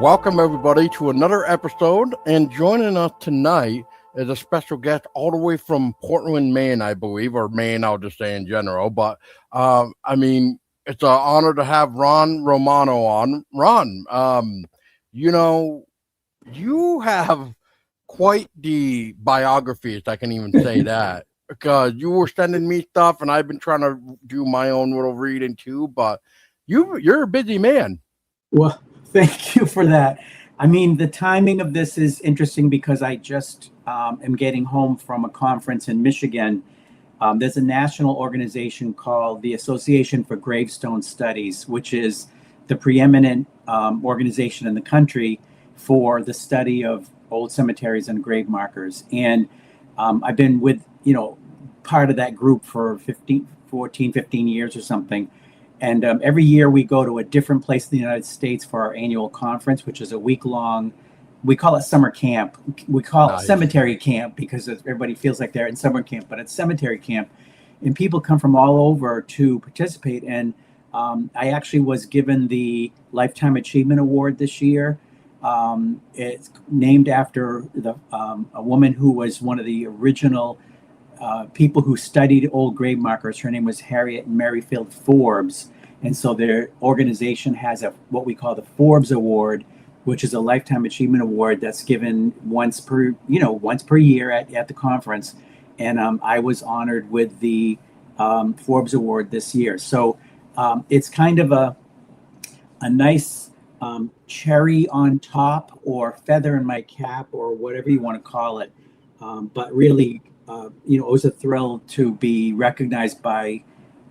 Welcome everybody to another episode, and joining us tonight is a special guest all the way from Portland, Maine, I believe, or Maine, I'll just say in general. But it's an honor to have Romano on. You have quite the biography, if I can even say that, because you were sending me stuff, and I've been trying to do my own little reading too. But you're a busy man. Well, thank you for that. I mean, the timing of this is interesting because I just am getting home from a conference in Michigan. There's a national organization called the Association for Gravestone Studies, which is the preeminent organization in the country for the study of old cemeteries and grave markers. And I've been with, part of that group for 15 years or something. And every year we go to a different place in the United States for our annual conference, which is a week-long, we call it summer camp. We call it cemetery camp because everybody feels like they're in summer camp, but it's cemetery camp. And people come from all over to participate. And I actually was given the Lifetime Achievement Award this year. It's named after a woman who was one of the original people who studied old grave markers. Her name was Harriet Merrifield Forbes. And so their organization has what we call the Forbes Award, which is a Lifetime Achievement Award that's given once per year at the conference. And I was honored with the Forbes Award this year. So it's kind of a nice cherry on top or feather in my cap or whatever you want to call it. But really, it was a thrill to be recognized by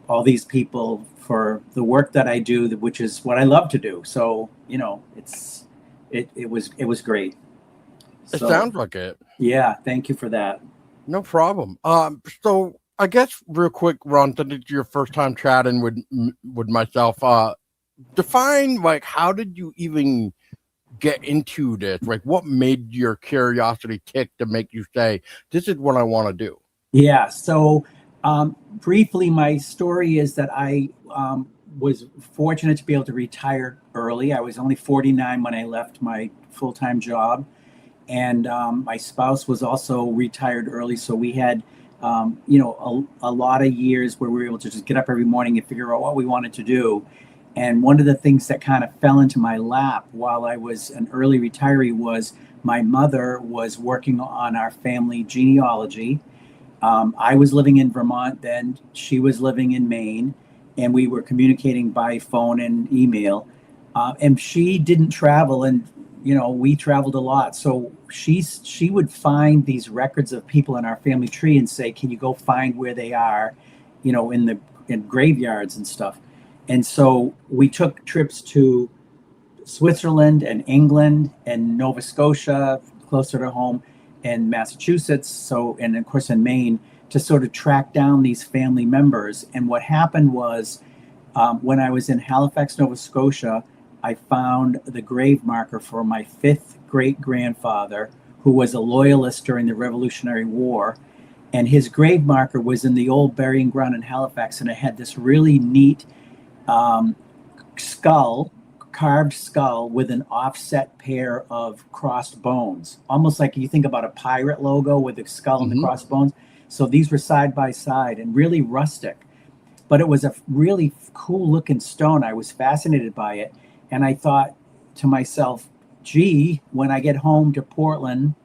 all these people for the work that I do, which is what I love to do. So, it was great. It sounds like it. Yeah. Thank you for that. No problem. So I guess real quick, Ron, since it's your first time chatting with myself, define, how did you even get into this? What made your curiosity tick to make you say, this is what I want to do? Yeah. So briefly, my story is that I was fortunate to be able to retire early. I was only 49 when I left my full-time job. And my spouse was also retired early. So we had, a lot of years where we were able to just get up every morning and figure out what we wanted to do. And one of the things that kind of fell into my lap while I was an early retiree was my mother was working on our family genealogy. I was living in Vermont then. She was living in Maine, and we were communicating by phone and email. And she didn't travel, and we traveled a lot. So she would find these records of people in our family tree and say, "Can you go find where they are?" In graveyards and stuff. And so we took trips to Switzerland and England and Nova Scotia, closer to home, and Massachusetts, and of course in Maine, to sort of track down these family members. And what happened was, when I was in Halifax, Nova Scotia, I found the grave marker for my fifth great-grandfather, who was a loyalist during the Revolutionary War. And his grave marker was in the old burying ground in Halifax, and it had this really neat carved skull with an offset pair of crossed bones, almost like you think about a pirate logo with the skull and the crossed bones. So these were side by side and really rustic, but it was a really cool looking stone. I was fascinated by it. And I thought to myself, gee, when I get home to Portland,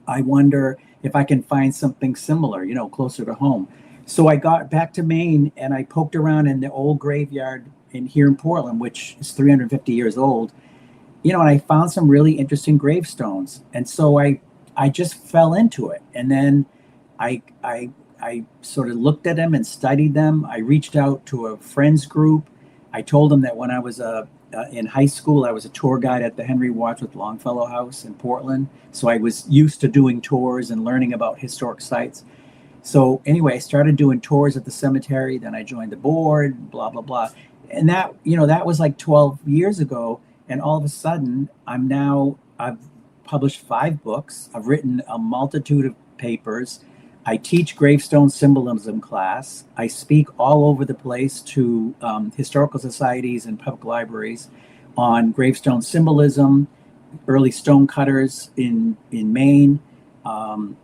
I wonder if I can find something similar, closer to home. So I got back to Maine and I poked around in the old graveyard here in Portland, which is 350 years old, and I found some really interesting gravestones. And so I just fell into it. And then I sort of looked at them and studied them. I reached out to a friends group. I told them that when I was in high school, I was a tour guide at the Henry Wadsworth Longfellow House in Portland. So I was used to doing tours and learning about historic sites. So anyway, I started doing tours at the cemetery. Then I joined the board, blah, blah, blah. And that was like 12 years ago. And all of a sudden, I've published 5 books. I've written a multitude of papers. I teach gravestone symbolism class. I speak all over the place to historical societies and public libraries. on gravestone symbolism, early stone cutters in Maine, and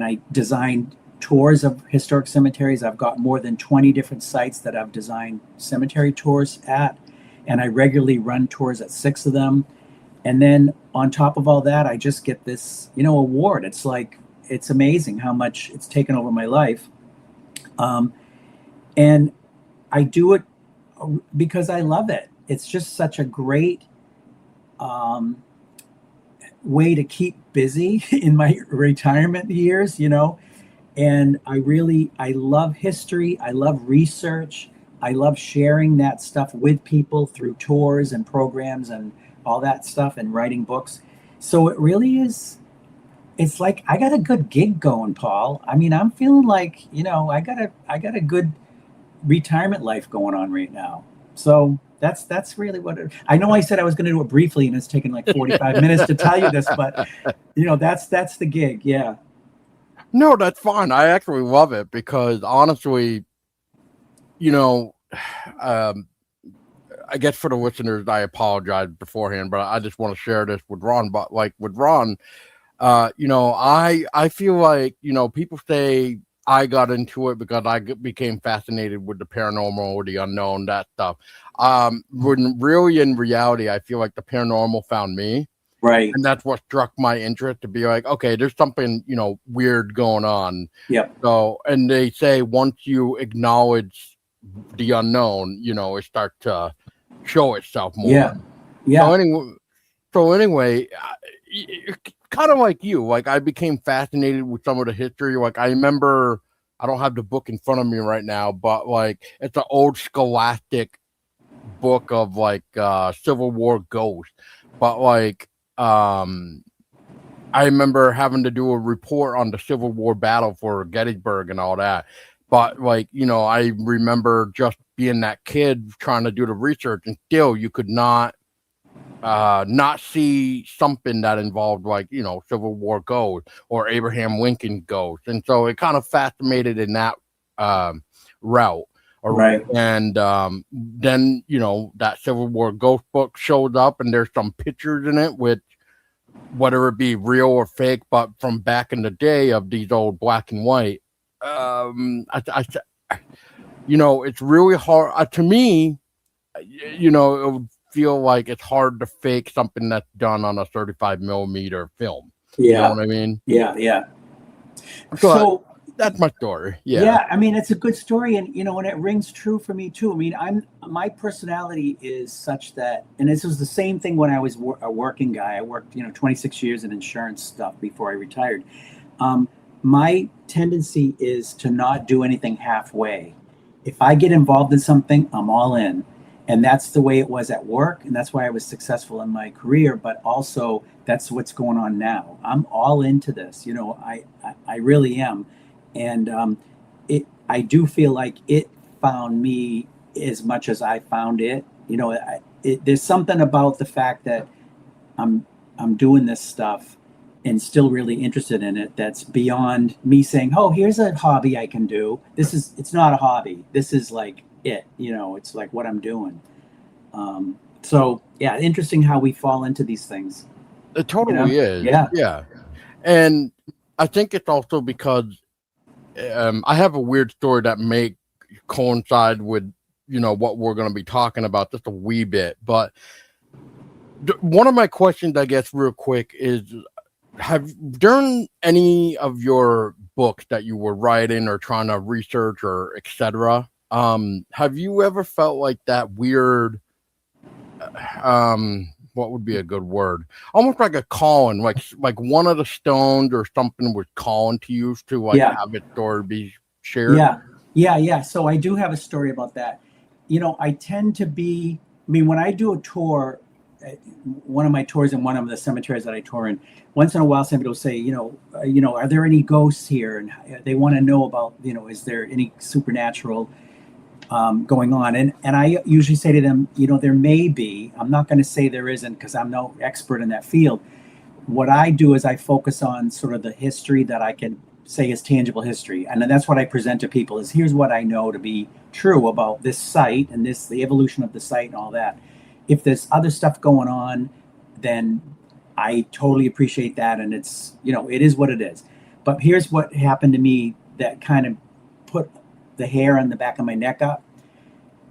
I designed tours of historic cemeteries. I've got more than 20 different sites that I've designed cemetery tours at, and I regularly run tours at 6 of them. And then on top of all that, I just get this, award. It's like, it's amazing how much it's taken over my life. And I do it because I love it. It's just such a great way to keep busy in my retirement years, And I love history. I love research. I love sharing that stuff with people through tours and programs and all that stuff and writing books. So it really is, it's like I got a good gig going, Paul. I mean, I'm feeling like, I got a good retirement life going on right now. So that's really what I know. I said I was going to do it briefly, and it's taken like 45 minutes to tell you this, but that's the gig. Yeah. No, that's fine. I actually love it because honestly, I guess for the listeners, I apologize beforehand, but I just want to share this with Ron. But like with Ron, I feel like, people say I got into it because I became fascinated with the paranormal or the unknown, that stuff. When really in reality, I feel like the paranormal found me. Right. And that's what struck my interest, to be like, okay, there's something, weird going on. Yep. So, and they say once you acknowledge the unknown, it starts to show itself more. Yeah. Yeah. So anyway, kind of like you, like I became fascinated with some of the history. Like I remember, I don't have the book in front of me right now, but like it's an old scholastic book of like Civil War ghosts. But like I remember having to do a report on the Civil War battle for Gettysburg and all that. But like, I remember just being that kid trying to do the research, and still you could not see something that involved like, Civil War ghosts or Abraham Lincoln ghosts. And so it kind of fascinated in that route. Right. And then, that Civil War ghost book showed up, and there's some pictures in it with, whether it be real or fake, but from back in the day of these old black and white. It's really hard to me, it would feel like it's hard to fake something that's done on a 35 millimeter film. Yeah. You know what I mean? Yeah. Yeah. So that's my story. Yeah. Yeah. I mean, it's a good story. And, and it rings true for me too. I mean, my personality is such that, and this was the same thing when I was a working guy. I worked, 26 years in insurance stuff before I retired. My tendency is to not do anything halfway. If I get involved in something, I'm all in. And that's the way it was at work. And that's why I was successful in my career. But also that's what's going on now. I'm all into this. I really am. And I do feel like it found me as much as I found it. There's something about the fact that I'm doing this stuff and still really interested in it that's beyond me saying, oh, here's a hobby I can do. It's not a hobby. This is like it, it's like what I'm doing. So yeah, interesting how we fall into these things. It totally is. Yeah. And I think it's also because I have a weird story that may coincide with, what we're going to be talking about just a wee bit. But one of my questions, I guess, real quick is, during any of your books that you were writing or trying to research or etc., have you ever felt like that weird, what would be a good word? Almost like a calling, like one of the stones or something was calling to you to have its story be shared? Yeah. So I do have a story about that. I tend to be, when I do a tour, one of my tours in one of the cemeteries that I tour in, once in a while somebody will say, are there any ghosts here? And they want to know about, is there any supernatural going on? And I usually say to them, there may be. I'm not going to say there isn't because I'm no expert in that field. What I do is I focus on sort of the history that I can say is tangible history. And then that's what I present to people is here's what I know to be true about this site and the evolution of the site and all that. if there's other stuff going on, then I totally appreciate that. And it's, it is what it is. But here's what happened to me that kind of put the hair on the back of my neck up.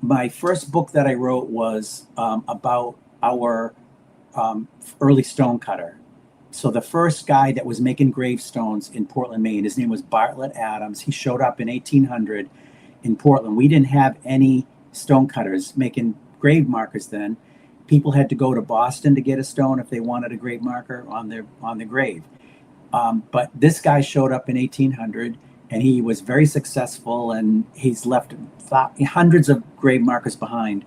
My first book that I wrote was about our early stonecutter. So the first guy that was making gravestones in Portland, Maine, his name was Bartlett Adams. He showed up in 1800 in Portland. We didn't have any stonecutters making grave markers then. People had to go to Boston to get a stone if they wanted a grave marker on the grave. But this guy showed up in 1800, and he was very successful, and he's left hundreds of grave markers behind.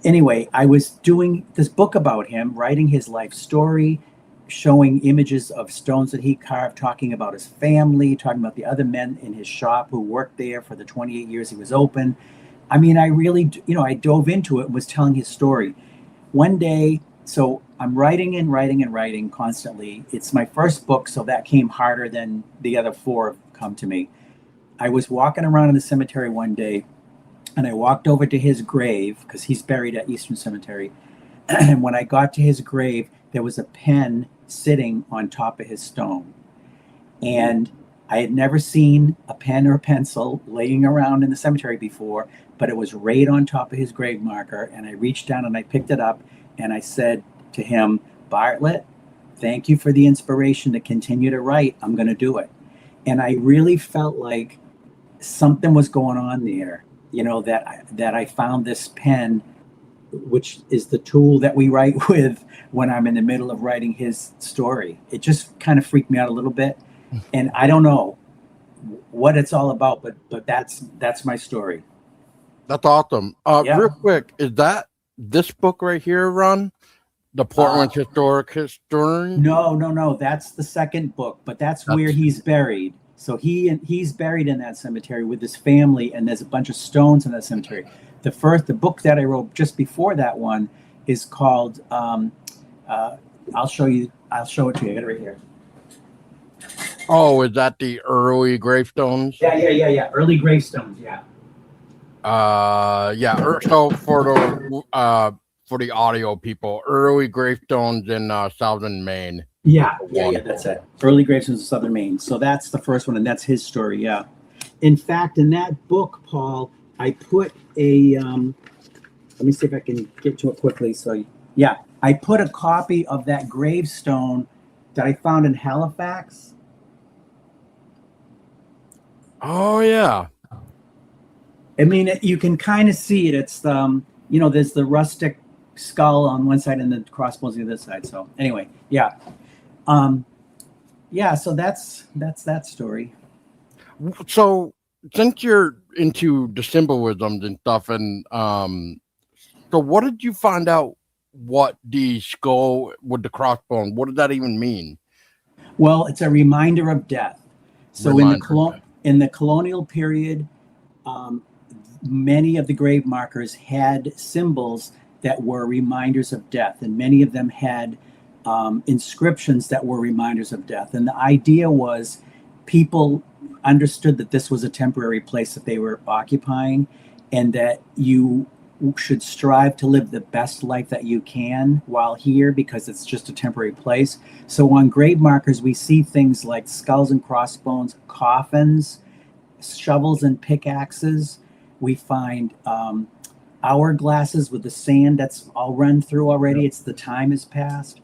Anyway, I was doing this book about him, writing his life story, showing images of stones that he carved, talking about his family, talking about the other men in his shop who worked there for the 28 years he was open. I mean, I really, I dove into it and was telling his story. One day, so I'm writing and writing and writing constantly. It's my first book, so that came harder than the other four have come to me. I was walking around in the cemetery one day, and I walked over to his grave because he's buried at Eastern Cemetery. And when I got to his grave, there was a pen sitting on top of his stone. And I had never seen a pen or a pencil laying around in the cemetery before, but it was right on top of his grave marker. And I reached down and I picked it up and I said to him, Bartlett, thank you for the inspiration to continue to write. I'm going to do it. And I really felt like something was going on there, that I found this pen, which is the tool that we write with when I'm in the middle of writing his story. It just kind of freaked me out a little bit. And I don't know what it's all about, but that's my story. That's awesome. Yeah. Real quick, is that this book right here, Ron? The Portland Historic Historian? No. That's the second book, but that's where he's buried. So he's buried in that cemetery with his family, and there's a bunch of stones in that cemetery. The book that I wrote just before that one is called, I'll show it to you. I got it right here. Oh, is that the early gravestones? Yeah. Early gravestones, yeah. So for the audio people, early gravestones in southern Maine. Yeah, that's it. Early gravestones in southern Maine. So that's the first one, and that's his story, yeah. In fact, in that book, Paul, I put a, let me see if I can get to it quickly. So, yeah, I put a copy of that gravestone that I found in Halifax. Oh, yeah. I mean, you can kind of see it. It's, there's the rustic skull on one side and the crossbones on the other side. So anyway, yeah. So that's that story. So since you're into the symbolisms and stuff, and so what did you find out what the skull with the crossbone, what did that even mean? Well, it's a reminder of death. So in the colonial period, many of the grave markers had symbols that were reminders of death, and many of them had inscriptions that were reminders of death. And the idea was people understood that this was a temporary place that they were occupying, and that you should strive to live the best life that you can while here, because it's just a temporary place. So on grave markers, we see things like skulls and crossbones, coffins, shovels and pickaxes. We find hourglasses with the sand that's all run through already. Yep. It's the time has passed.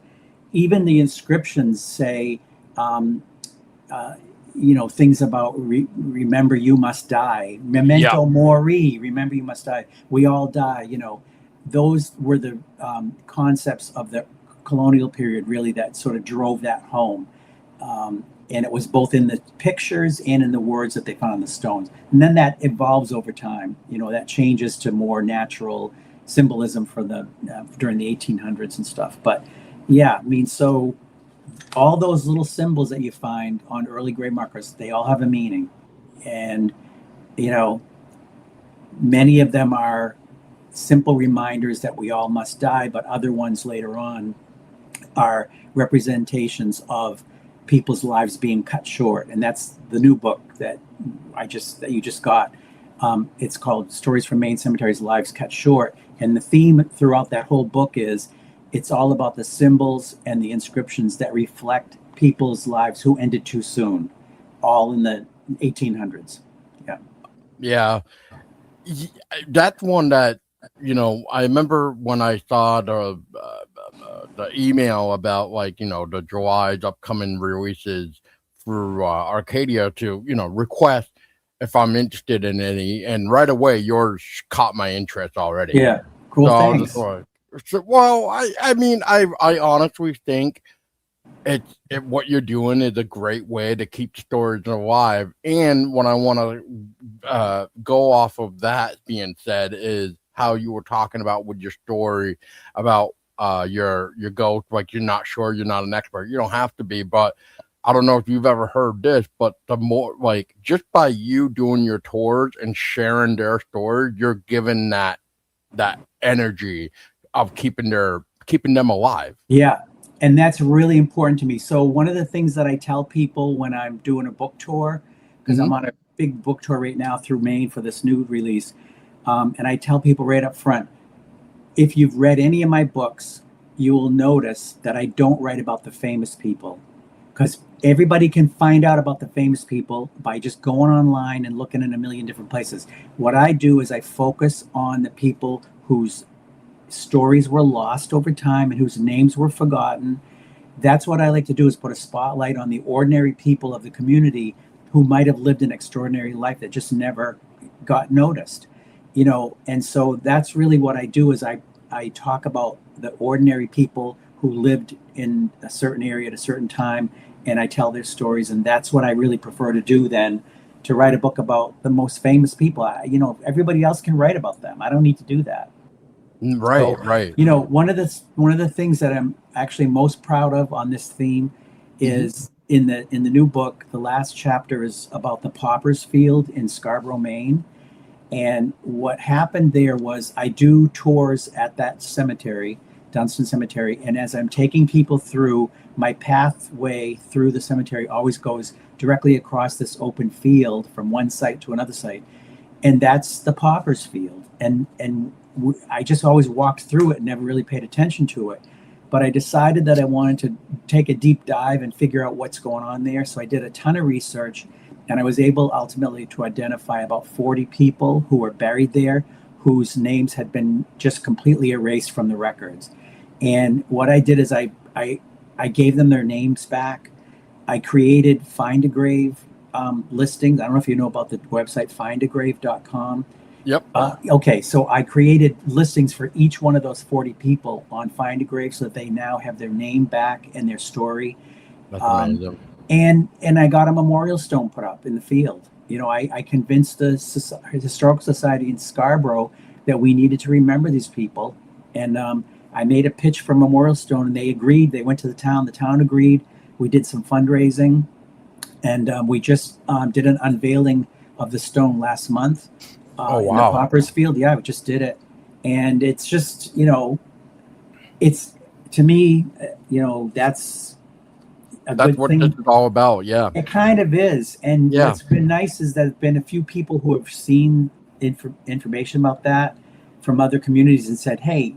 Even the inscriptions say, things about remember you must die. Memento mori, remember you must die. We all die. Those were the concepts of the colonial period, really, that sort of drove that home. And it was both in the pictures and in the words that they found on the stones. And then that evolves over time. That changes to more natural symbolism for during the 1800s and stuff. But yeah, so all those little symbols that you find on early grave markers, they all have a meaning. And, many of them are simple reminders that we all must die, but other ones later on are representations of people's lives being cut short. And that's the new book that you just got. It's called Stories from Maine Cemeteries, Lives Cut Short. And the theme throughout that whole book is it's all about the symbols and the inscriptions that reflect people's lives who ended too soon, all in the 1800s. Yeah. Yeah. That's one that, I remember when I saw the email about, like, the July's upcoming releases through Arcadia to, request if I'm interested in any, and right away yours caught my interest already. Yeah. Cool. So I was Thanks. just like, well, I mean, I honestly think what you're doing is a great way to keep stories alive. And what I want to go off of that being said is how you were talking about with your story about your ghost. Like, you're not sure, you're not an expert, you don't have to be, but I don't know if you've ever heard this, but the more, like, just by you doing your tours and sharing their stories, you're giving that energy of keeping them alive. Yeah. And that's really important to me. So, one of the things that I tell people when I'm doing a book tour, because Mm-hmm. I'm on a big book tour right now through Maine for this new release, and I tell people right up front, if you've read any of my books, you will notice that I don't write about the famous people, because everybody can find out about the famous people by just going online and looking in a million different places. What I do is I focus on the people whose stories were lost over time and whose names were forgotten. That's what I like to do, is put a spotlight on the ordinary people of the community who might have lived an extraordinary life that just never got noticed. And so that's really what I do, is I talk about the ordinary people who lived in a certain area at a certain time, and I tell their stories. And that's what I really prefer to do than to write a book about the most famous people. Everybody else can write about them. I don't need to do that. Right, So, right. one of the things that I'm actually most proud of on this theme is in the new book. The last chapter is about the Paupers Field in Scarborough, Maine. And what happened there was I do tours at that cemetery, Dunstan Cemetery, and as I'm taking people through, my pathway through the cemetery always goes directly across this open field from one site to another site, and that's the Paupers Field. And I just always walked through it and never really paid attention to it. But I decided that I wanted to take a deep dive and figure out what's going on there. So I did a ton of research, and I was able ultimately to identify about 40 people who were buried there, whose names had been just completely erased from the records. And what I did is I gave them their names back. I created Find a Grave listings. I don't know if you know about the website findagrave.com. Yep. Okay, so I created listings for each one of those 40 people on Find a Grave, so that they now have their name back and their story. That's amazing. And I got a memorial stone put up in the field. I convinced the Historical Society in Scarborough that we needed to remember these people. And I made a pitch for memorial stone, and they agreed. They went to the town. The town agreed. We did some fundraising, and we just did an unveiling of the stone last month. Oh, In the wow. Paupers Field. Yeah, we just did it. And it's just, it's, to me, that's a That's good what thing. this is all about. Yeah. It kind of is. And Yeah. what's been nice is that there's been a few people who have seen information about that from other communities and said, hey,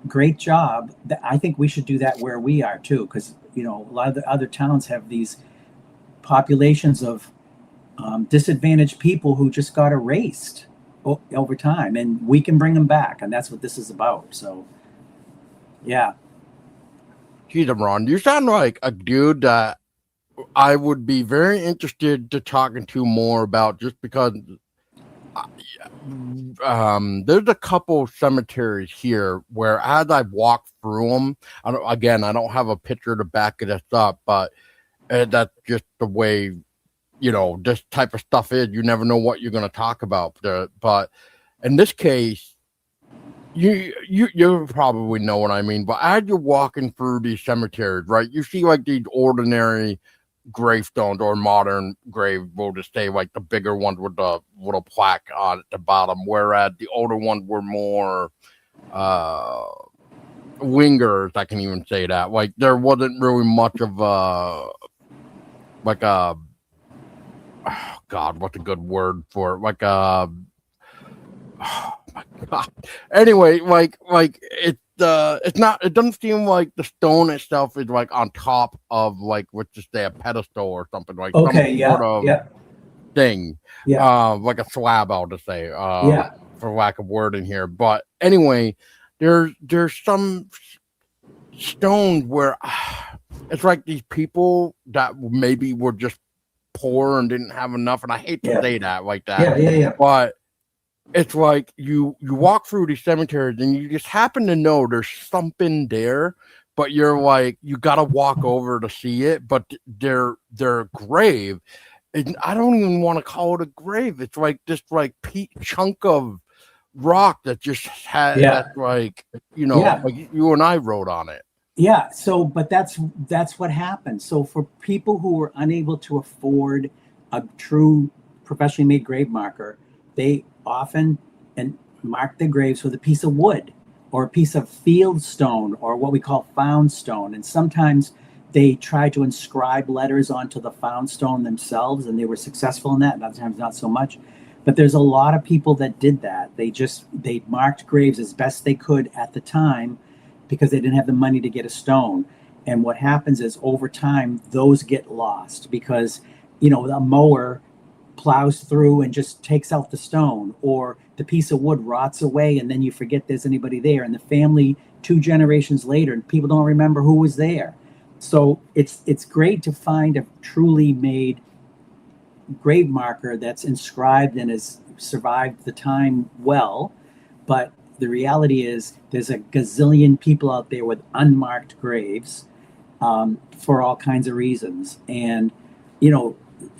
great job. I think we should do that where we are too. Because, a lot of the other towns have these populations of disadvantaged people who just got erased over time, and we can bring them back. And that's what this is about. So, yeah. Geez, Ron, you sound like a dude that I would be very interested to talking to more about, just because there's a couple cemeteries here where, as I've walked through them, I don't have a picture to back this up, but that's just the way, this type of stuff is. You never know what you're going to talk about. But in this case, you probably know what I mean. But as you're walking through these cemeteries, right, you see like these ordinary gravestones, or modern grave, we'll just say, like the bigger ones with the little plaque on at the bottom, whereas the older ones were more lingers. I can even say that. Like, there wasn't really much of like a, oh God, what's a good word for it? Like my God. Anyway, it's not. It doesn't seem like the stone itself is like on top of like let's just say a pedestal or something like some Okay. sort Yeah. of Yeah. thing, Yeah. like a slab. I'll just say, Yeah. for lack of word in here. But anyway, there's some stones where it's like these people that maybe were just poor and didn't have enough, and I hate to Yeah. say that like that, Yeah. Yeah. Yeah. but it's like you walk through these cemeteries and you just happen to know there's something there, but you're like you gotta walk over to see it, but their grave, and I don't even want to call it a grave. It's like this like chunk of rock that just had Yeah. that's like Yeah. like you and I wrote on it. Yeah. So, but that's what happened. So, for people who were unable to afford a true professionally made grave marker, they often and mark their graves with a piece of wood or a piece of field stone or what we call found stone. And sometimes they try to inscribe letters onto the found stone themselves, and they were successful in that. And other times, not so much. But there's a lot of people that did that. They marked graves as best they could at the time because they didn't have the money to get a stone. And what happens is over time, those get lost because, a mower plows through and just takes out the stone, or the piece of wood rots away and then you forget there's anybody there. And the family, 2 generations later, and people don't remember who was there. So it's great to find a truly made grave marker that's inscribed and has survived the time well. But the reality is there's a gazillion people out there with unmarked graves, for all kinds of reasons. And,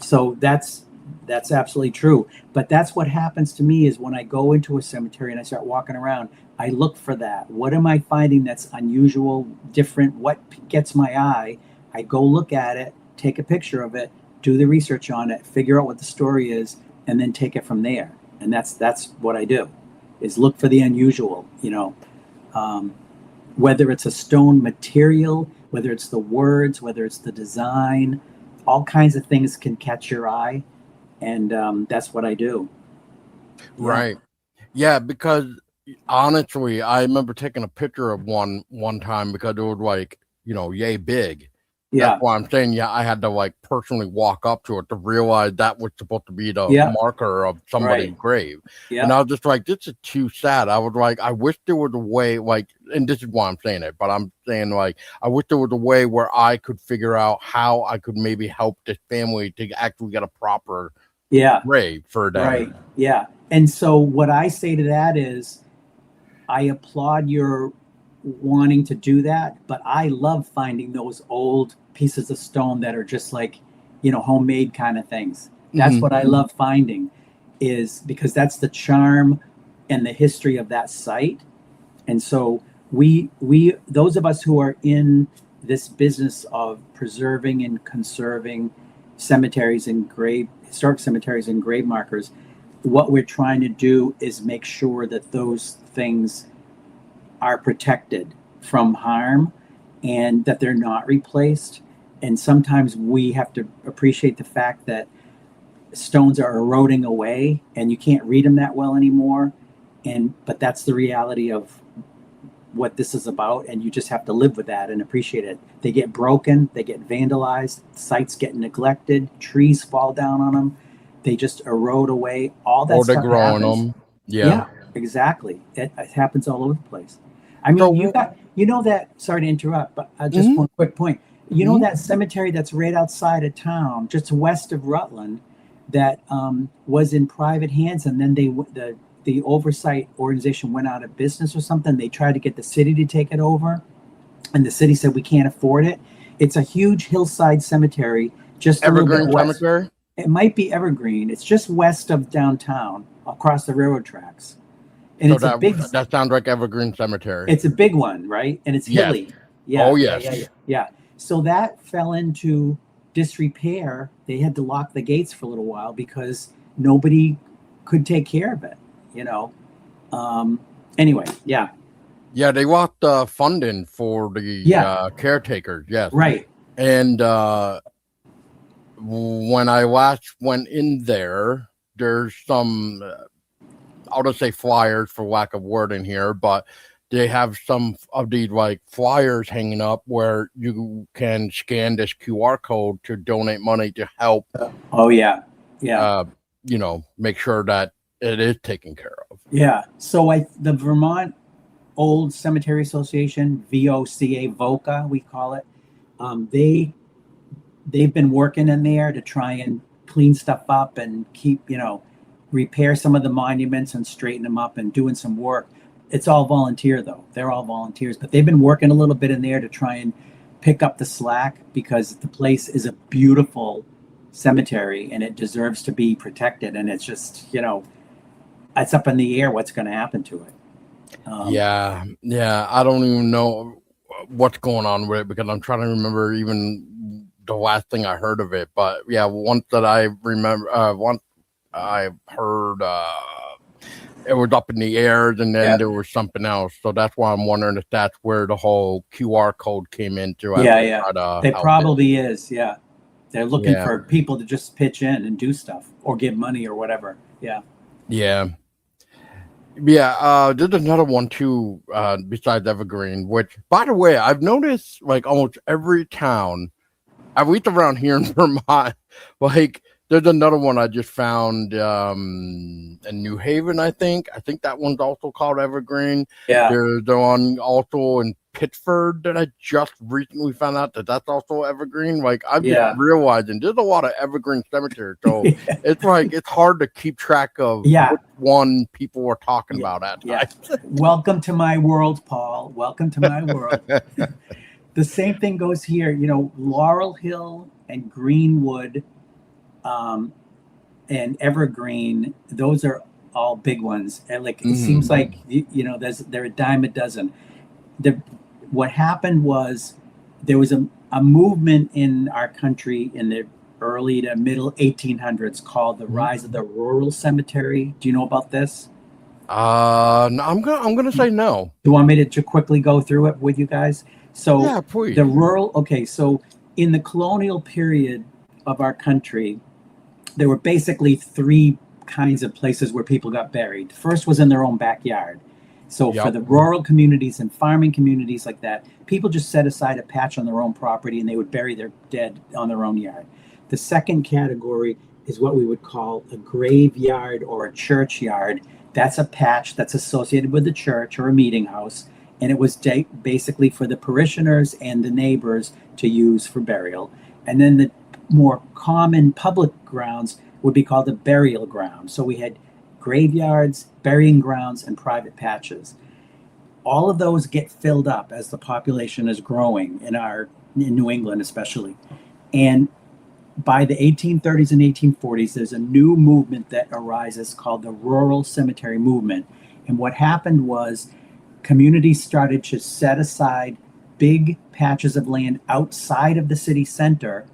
so that's absolutely true. But that's what happens to me is when I go into a cemetery and I start walking around, I look for that. What am I finding that's unusual, different? What gets my eye? I go look at it, take a picture of it, do the research on it, figure out what the story is, and then take it from there. And that's what I do, is look for the unusual. Whether it's a stone material, whether it's the words, whether it's the design, all kinds of things can catch your eye, and that's what I do. Yeah. Right. Yeah, because honestly, I remember taking a picture of one time because it was like, yay big. That's Yeah. why I'm saying, yeah, I had to like personally walk up to it to realize that was supposed to be the Yeah. marker of somebody's Right. grave. Yeah. And I was just like, this is too sad. I was like, I wish there was a way, like, and this is why I'm saying it, but I'm saying like, I wish there was a way where I could figure out how I could maybe help this family to actually get a proper Yeah. grave for them. Right. Yeah. And so what I say to that is, I applaud your wanting to do that, but I love finding those old pieces of stone that are just like, homemade kind of things. That's what I love finding, is because that's the charm and the history of that site. And so we those of us who are in this business of preserving and conserving cemeteries and historic cemeteries and grave markers, what we're trying to do is make sure that those things are protected from harm and that they're not replaced. And sometimes we have to appreciate the fact that stones are eroding away and you can't read them that well anymore. But that's the reality of what this is about, and you just have to live with that and appreciate it. They get broken, they get vandalized, sites get neglected, trees fall down on them, they just erode away. All that Or they're stuff growing happens. them. Yeah. Exactly. It happens all over the place. I mean, So- you know that. Sorry to interrupt, but just one quick point. You know that cemetery that's right outside of town, just west of Rutland, that was in private hands, and then the oversight organization went out of business or something. They tried to get the city to take it over, and the city said we can't afford it. It's a huge hillside cemetery, just a little Evergreen bit west. Cemetery? It might be Evergreen. It's just west of downtown, across the railroad tracks. And So it's a big. that sounds like Evergreen Cemetery. It's a big one, right? And it's Yes. hilly. Yeah. Oh, yes. Yeah. So that fell into disrepair. They had to lock the gates for a little while because nobody could take care of it. Anyway, yeah. Yeah, they lost funding for the caretakers. Yes. Right. And when I last went in there, there's some I'll just say flyers for lack of word in here, but they have some of these like flyers hanging up where you can scan this QR code to donate money to help. Oh yeah, yeah, Make sure that it is taken care of. yeah. So the Vermont Old Cemetery Association, VOCA, we call it. They've been working in there to try and clean stuff up and keep, repair some of the monuments and straighten them up and doing some work. It's all volunteer though. They're all volunteers, but they've been working a little bit in there to try and pick up the slack because the place is a beautiful cemetery and it deserves to be protected. And it's just, it's up in the air what's going to happen to it. Yeah. I don't even know what's going on with it because I'm trying to remember even the last thing I heard of it. But yeah, once that I remember, once I heard it was up in the air, and then there was something else. So that's why I'm wondering if that's where the whole QR code came into. It probably is. Yeah, they're looking for people to just pitch in and do stuff or give money or whatever. Yeah. There's another one too, besides Evergreen, which, by the way, I've noticed like almost every town, at least around here in Vermont, like there's another one I just found in New Haven, I think. I think that one's also called Evergreen. Yeah. There's the one also in Pittsford that I just recently found out that's also Evergreen. Like I'm just realizing there's a lot of Evergreen cemeteries, so it's like it's hard to keep track of which one people were talking about at times. Welcome to my world, Paul. Welcome to my world. The same thing goes here. Laurel Hill and Greenwood and Evergreen, those are all big ones. And it seems like they're a dime a dozen. What happened was there was a movement in our country in the early to middle 1800s called the rise of the rural cemetery. Do you know about this? No, I'm gonna say no. Do you want me to quickly go through it with you guys? So please. The rural. Okay, so in the colonial period of our country, there were basically three kinds of places where people got buried. The first was in their own backyard. So for the rural communities and farming communities like that, people just set aside a patch on their own property and they would bury their dead on their own yard. The second category is what we would call a graveyard or a churchyard. That's a patch that's associated with the church or a meeting house. And it was basically for the parishioners and the neighbors to use for burial. And then the more common public grounds would be called a burial ground. So we had graveyards, burying grounds, and private patches. All of those get filled up as the population is growing in New England especially. And by the 1830s and 1840s, there's a new movement that arises called the rural cemetery movement. And what happened was communities started to set aside big patches of land outside of the city center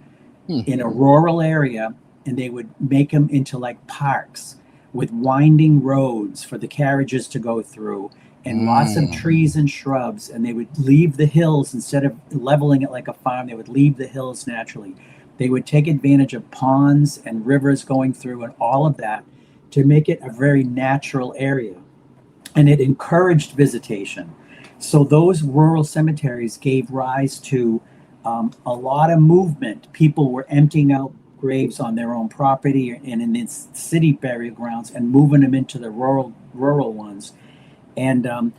in a rural area, and they would make them into like parks with winding roads for the carriages to go through and lots of trees and shrubs. And they would leave the hills, instead of leveling it like a farm, they would leave the hills naturally. They would take advantage of ponds and rivers going through and all of that to make it a very natural area. And it encouraged visitation. So those rural cemeteries gave rise to a lot of movement. People were emptying out graves on their own property and in the city burial grounds and moving them into the rural ones. And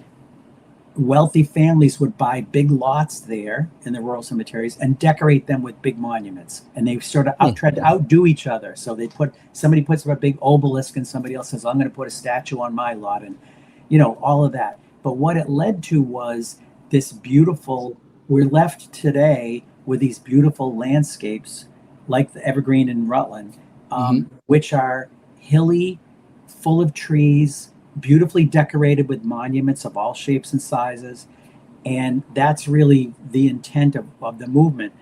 wealthy families would buy big lots there in the rural cemeteries and decorate them with big monuments. And they sort of tried to outdo each other. So somebody puts up a big obelisk and somebody else says, I'm going to put a statue on my lot, and all of that. But what it led to was this we're left today with these beautiful landscapes like the Evergreen in Rutland, which are hilly, full of trees, beautifully decorated with monuments of all shapes and sizes. And that's really the intent of the movement.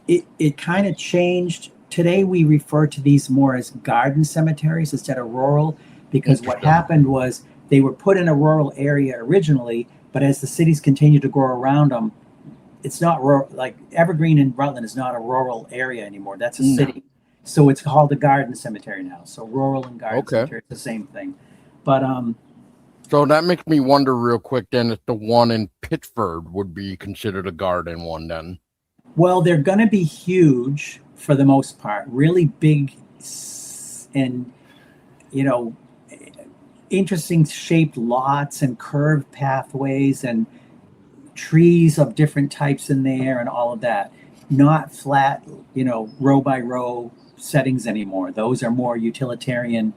It kind of changed. Today we refer to these more as garden cemeteries instead of rural, because what happened was they were put in a rural area originally, but as the cities continue to grow around them, it's not rural. Like Evergreen in Rutland is not a rural area anymore. That's a city. So it's called a garden cemetery now. So rural and garden cemetery is the same thing. But So that makes me wonder real quick then if the one in Pittsford would be considered a garden one then. well, they're going to be huge for the most part, really big and, you know, interesting shaped lots and curved pathways and trees of different types in there and all of that. Not flat, row by row settings anymore. Those are more utilitarian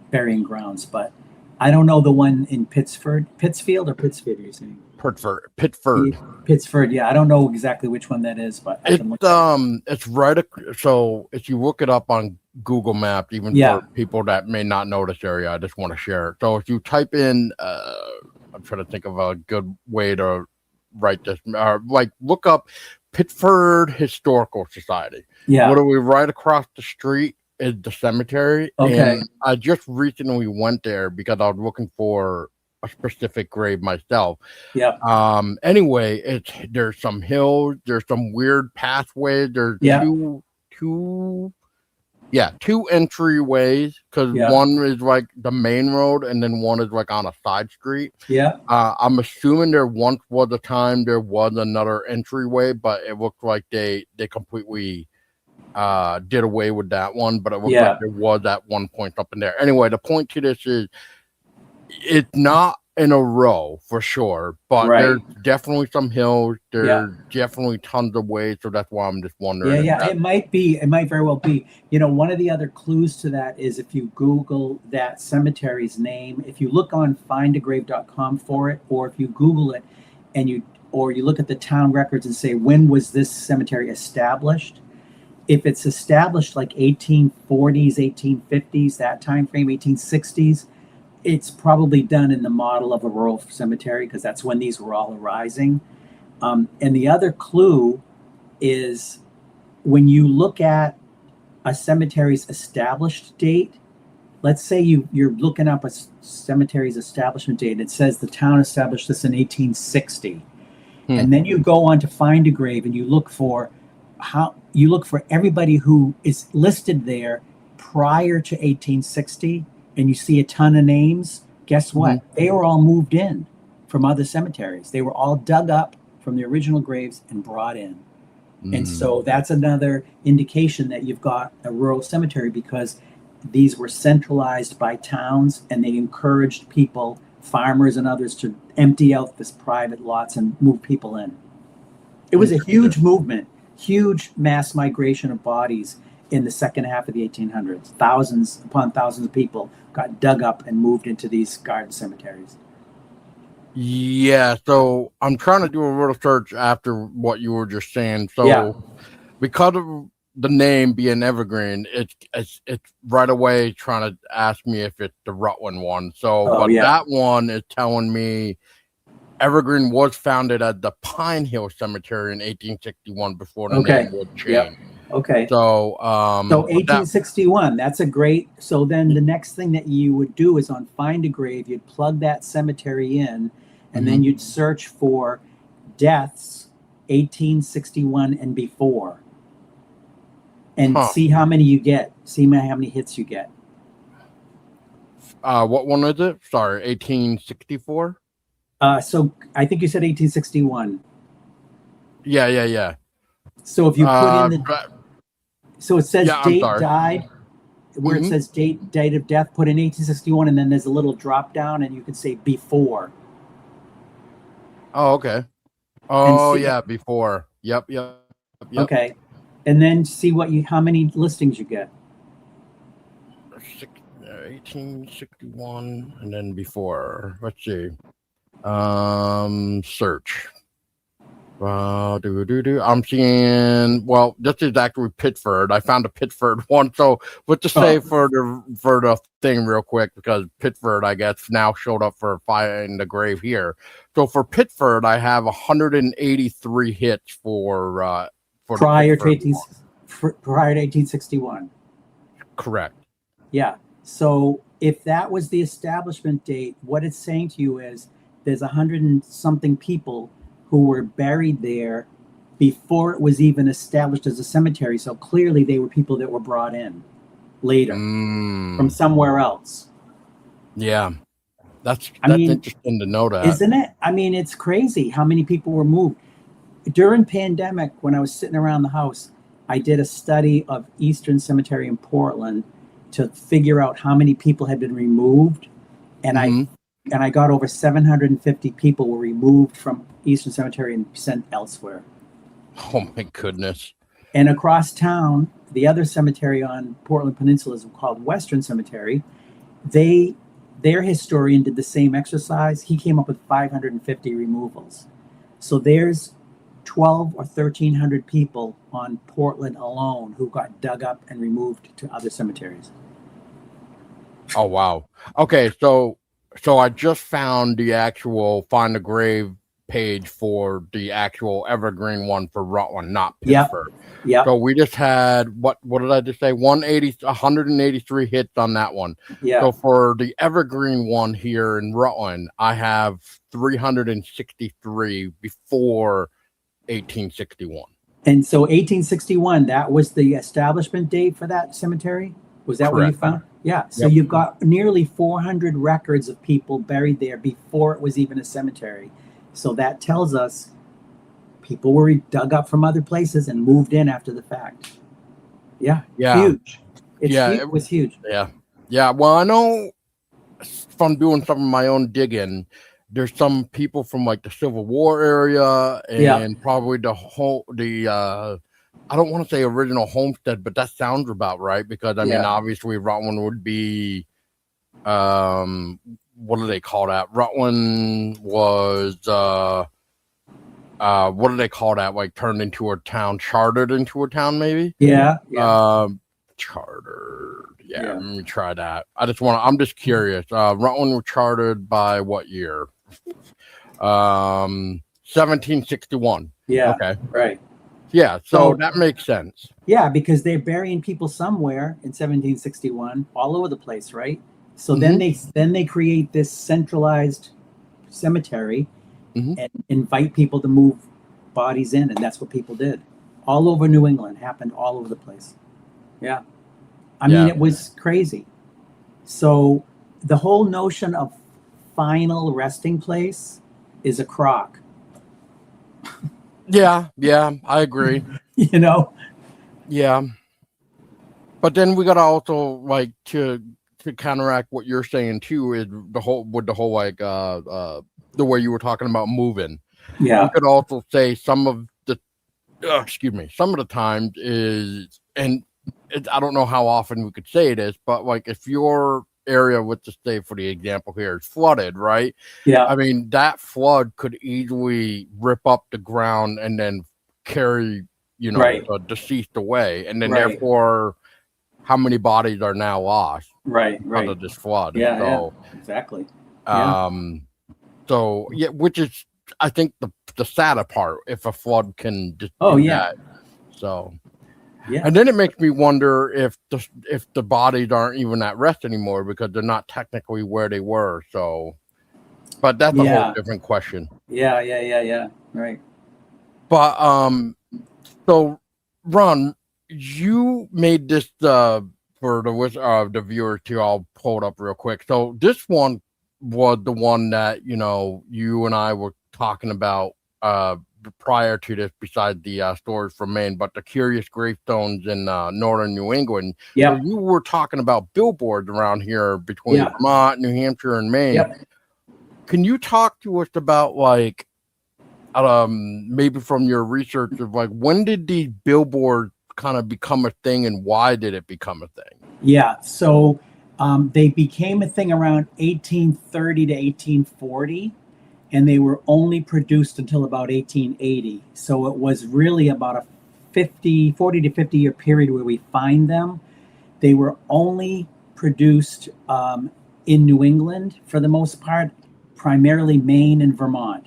burying grounds. But I don't know the one in Pittsfield or Pittsfield, you're saying? Pittsford. Pittsford, yeah. I don't know exactly which one that is, but I can look it's right. So if you look it up on Google Maps, even for people that may not know this area, I just want to share it. So if you type in, I'm trying to think of a good way to write this, like look up Pittsford Historical Society. Yeah. What are we right across the street is the cemetery. Okay. And I just recently went there because I was looking for a specific grave myself. Yeah. Anyway, there's some hills, there's some weird pathways, there's two entryways because one is like the main road and then one is like on a side street. Yeah. I'm assuming there once was a time there was another entryway, but it looked like they completely did away with that one, but it looked like there was at one point up in there. Anyway, the point to this is it's not in a row for sure, but there's definitely some hills. There's definitely tons of ways, so that's why I'm just wondering. It might very well be. One of the other clues to that is if you Google that cemetery's name, if you look on findagrave.com for it, or if you Google it and you look at the town records and say, when was this cemetery established? If it's established like 1840s, 1850s, that time frame, 1860s, it's probably done in the model of a rural cemetery because that's when these were all arising. And the other clue is when you look at a cemetery's established date, let's say you're looking up a cemetery's establishment date, and it says the town established this in 1860. And then you go on to find a grave and you look for everybody who is listed there prior to 1860. And you see a ton of names, guess what? They were all moved in from other cemeteries. They were all dug up from the original graves and brought in. And so that's another indication that you've got a rural cemetery because these were centralized by towns and they encouraged people, farmers and others, to empty out this private lots and move people in. It was a huge movement, huge mass migration of bodies in the second half of the 1800s. Thousands upon thousands of people got dug up and moved into these garden cemeteries. Yeah, so I'm trying to do a little search after what you were just saying. So because of the name being Evergreen, it's right away trying to ask me if it's the Rutland one. So that one is telling me Evergreen was founded at the Pine Hill Cemetery in 1861 before the name was changed. Okay. So 1861, that's a great. So then the next thing that you would do is on Find a Grave, you'd plug that cemetery in, and then you'd search for deaths 1861 and before, and see how many you get. See how many hits you get. What one is it? Sorry, 1864. So I think you said 1861. Yeah. So if you put in so it says date died, where it says date of death, put in 1861, and then there's a little drop down, and you can say before. Oh, okay. Oh, yeah, before. Yep. Okay, and then see how many listings you get. 1861, and then before. Let's see. Search. I'm seeing. Well, this is actually Pittsford. I found a Pittsford one. So, what to say for the thing real quick, because Pittsford, I guess, now showed up for Find the Grave here. So for Pittsford, I have 183 hits for prior to 1861. Correct. Yeah. So if that was the establishment date, what it's saying to you is there's 100 and something people who were buried there before it was even established as a cemetery. So clearly they were people that were brought in later from somewhere else. Yeah, that's I mean, interesting to know that. isn't it? I mean, it's crazy how many people were moved. During pandemic, when I was sitting around the house, I did a study of Eastern Cemetery in Portland to figure out how many people had been removed, and I Hmm. and I got over 750 people were removed from Eastern Cemetery and sent elsewhere. Oh my goodness. And across town, the other cemetery on Portland Peninsula is called Western Cemetery. They their historian did the same exercise. He came up with 550 removals. So there's 12 or 1300 people on Portland alone who got dug up and removed to other cemeteries. Oh wow. Okay, so I just found the actual find a grave page for the actual evergreen one for Rutland, not Yep. Pittsburgh. Yep. So we just had what did I just say? 183 hits on that one. Yeah. So for the evergreen one here in Rutland, I have 363 before 1861. And so 1861, that was the establishment date for that cemetery? Was that what you Correct. found? Yeah. So Yep. you've got nearly 400 records of people buried there before it was even a cemetery. So that tells us people were dug up from other places and moved in after the fact. Yeah. Yeah. Huge. Yeah, It was huge. Yeah. Yeah. Well, I know from doing some of my own digging, there's some people from like the Civil War area and Yeah. probably I don't want to say original homestead, but that sounds about right because I mean Yeah. obviously Rutland would be what do they call that? Rutland was what do they call that? Like turned into a town, chartered into a town, maybe? Yeah. Yeah. Chartered. Yeah, Yeah. let me try that. I'm just curious. Rutland was chartered by what year? 1761. Yeah. Okay. Right. Yeah, so that makes sense. Yeah, because they're burying people somewhere in 1761 all over the place, right? So then they create this centralized cemetery and invite people to move bodies in, and that's what people did. All over New England, happened all over the place. Yeah. I mean, it was crazy. So the whole notion of final resting place is a crock. Yeah, I agree. You know? Yeah. But then we gotta also like to counteract what you're saying too is the whole like the way you were talking about moving. Yeah. You could also say some of the times is, and I don't know how often we could say this, but like if your area with the state for the example here is flooded, right? Yeah. I mean that flood could easily rip up the ground and then carry the deceased away, and then therefore how many bodies are now lost out of this flood. Yeah, so exactly. So which is I think the sadder part if a flood can just that. So and then it makes me wonder if the bodies aren't even at rest anymore because they're not technically where they were. So but that's a whole different question. Yeah. Right. But so Ron, you made this for the viewers too. I'll pull it up real quick. So this one was the one that you and I were talking about prior to this, besides the stories from Maine, but the curious gravestones in northern New England. Yeah. So you were talking about billboards around here between Vermont, New Hampshire, and Maine. Yep. Can you talk to us about like maybe from your research of like when did these billboards kind of become a thing and why did it become a thing? Yeah, so they became a thing around 1830 to 1840, and they were only produced until about 1880. So it was really about a 40 to 50 year period where we find them. They were only produced in New England for the most part, primarily Maine and Vermont.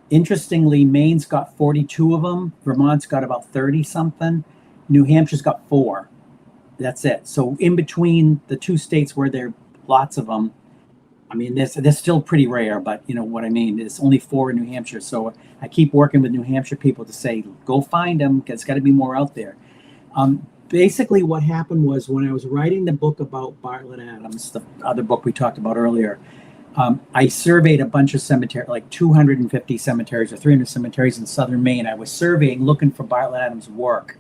Interestingly, Maine's got 42 of them. Vermont's got about 30 something. New Hampshire's got 4. That's it. So in between the two states where there are lots of them, I mean, they're still pretty rare, but you know what I mean? There's only 4 in New Hampshire. So I keep working with New Hampshire people to say, go find them. There's got to be more out there. basically what happened was when I was writing the book about Bartlett Adams, the other book we talked about earlier, I surveyed a bunch of cemeteries, like 250 cemeteries or 300 cemeteries in southern Maine. I was surveying, looking for Bartlett Adams' work.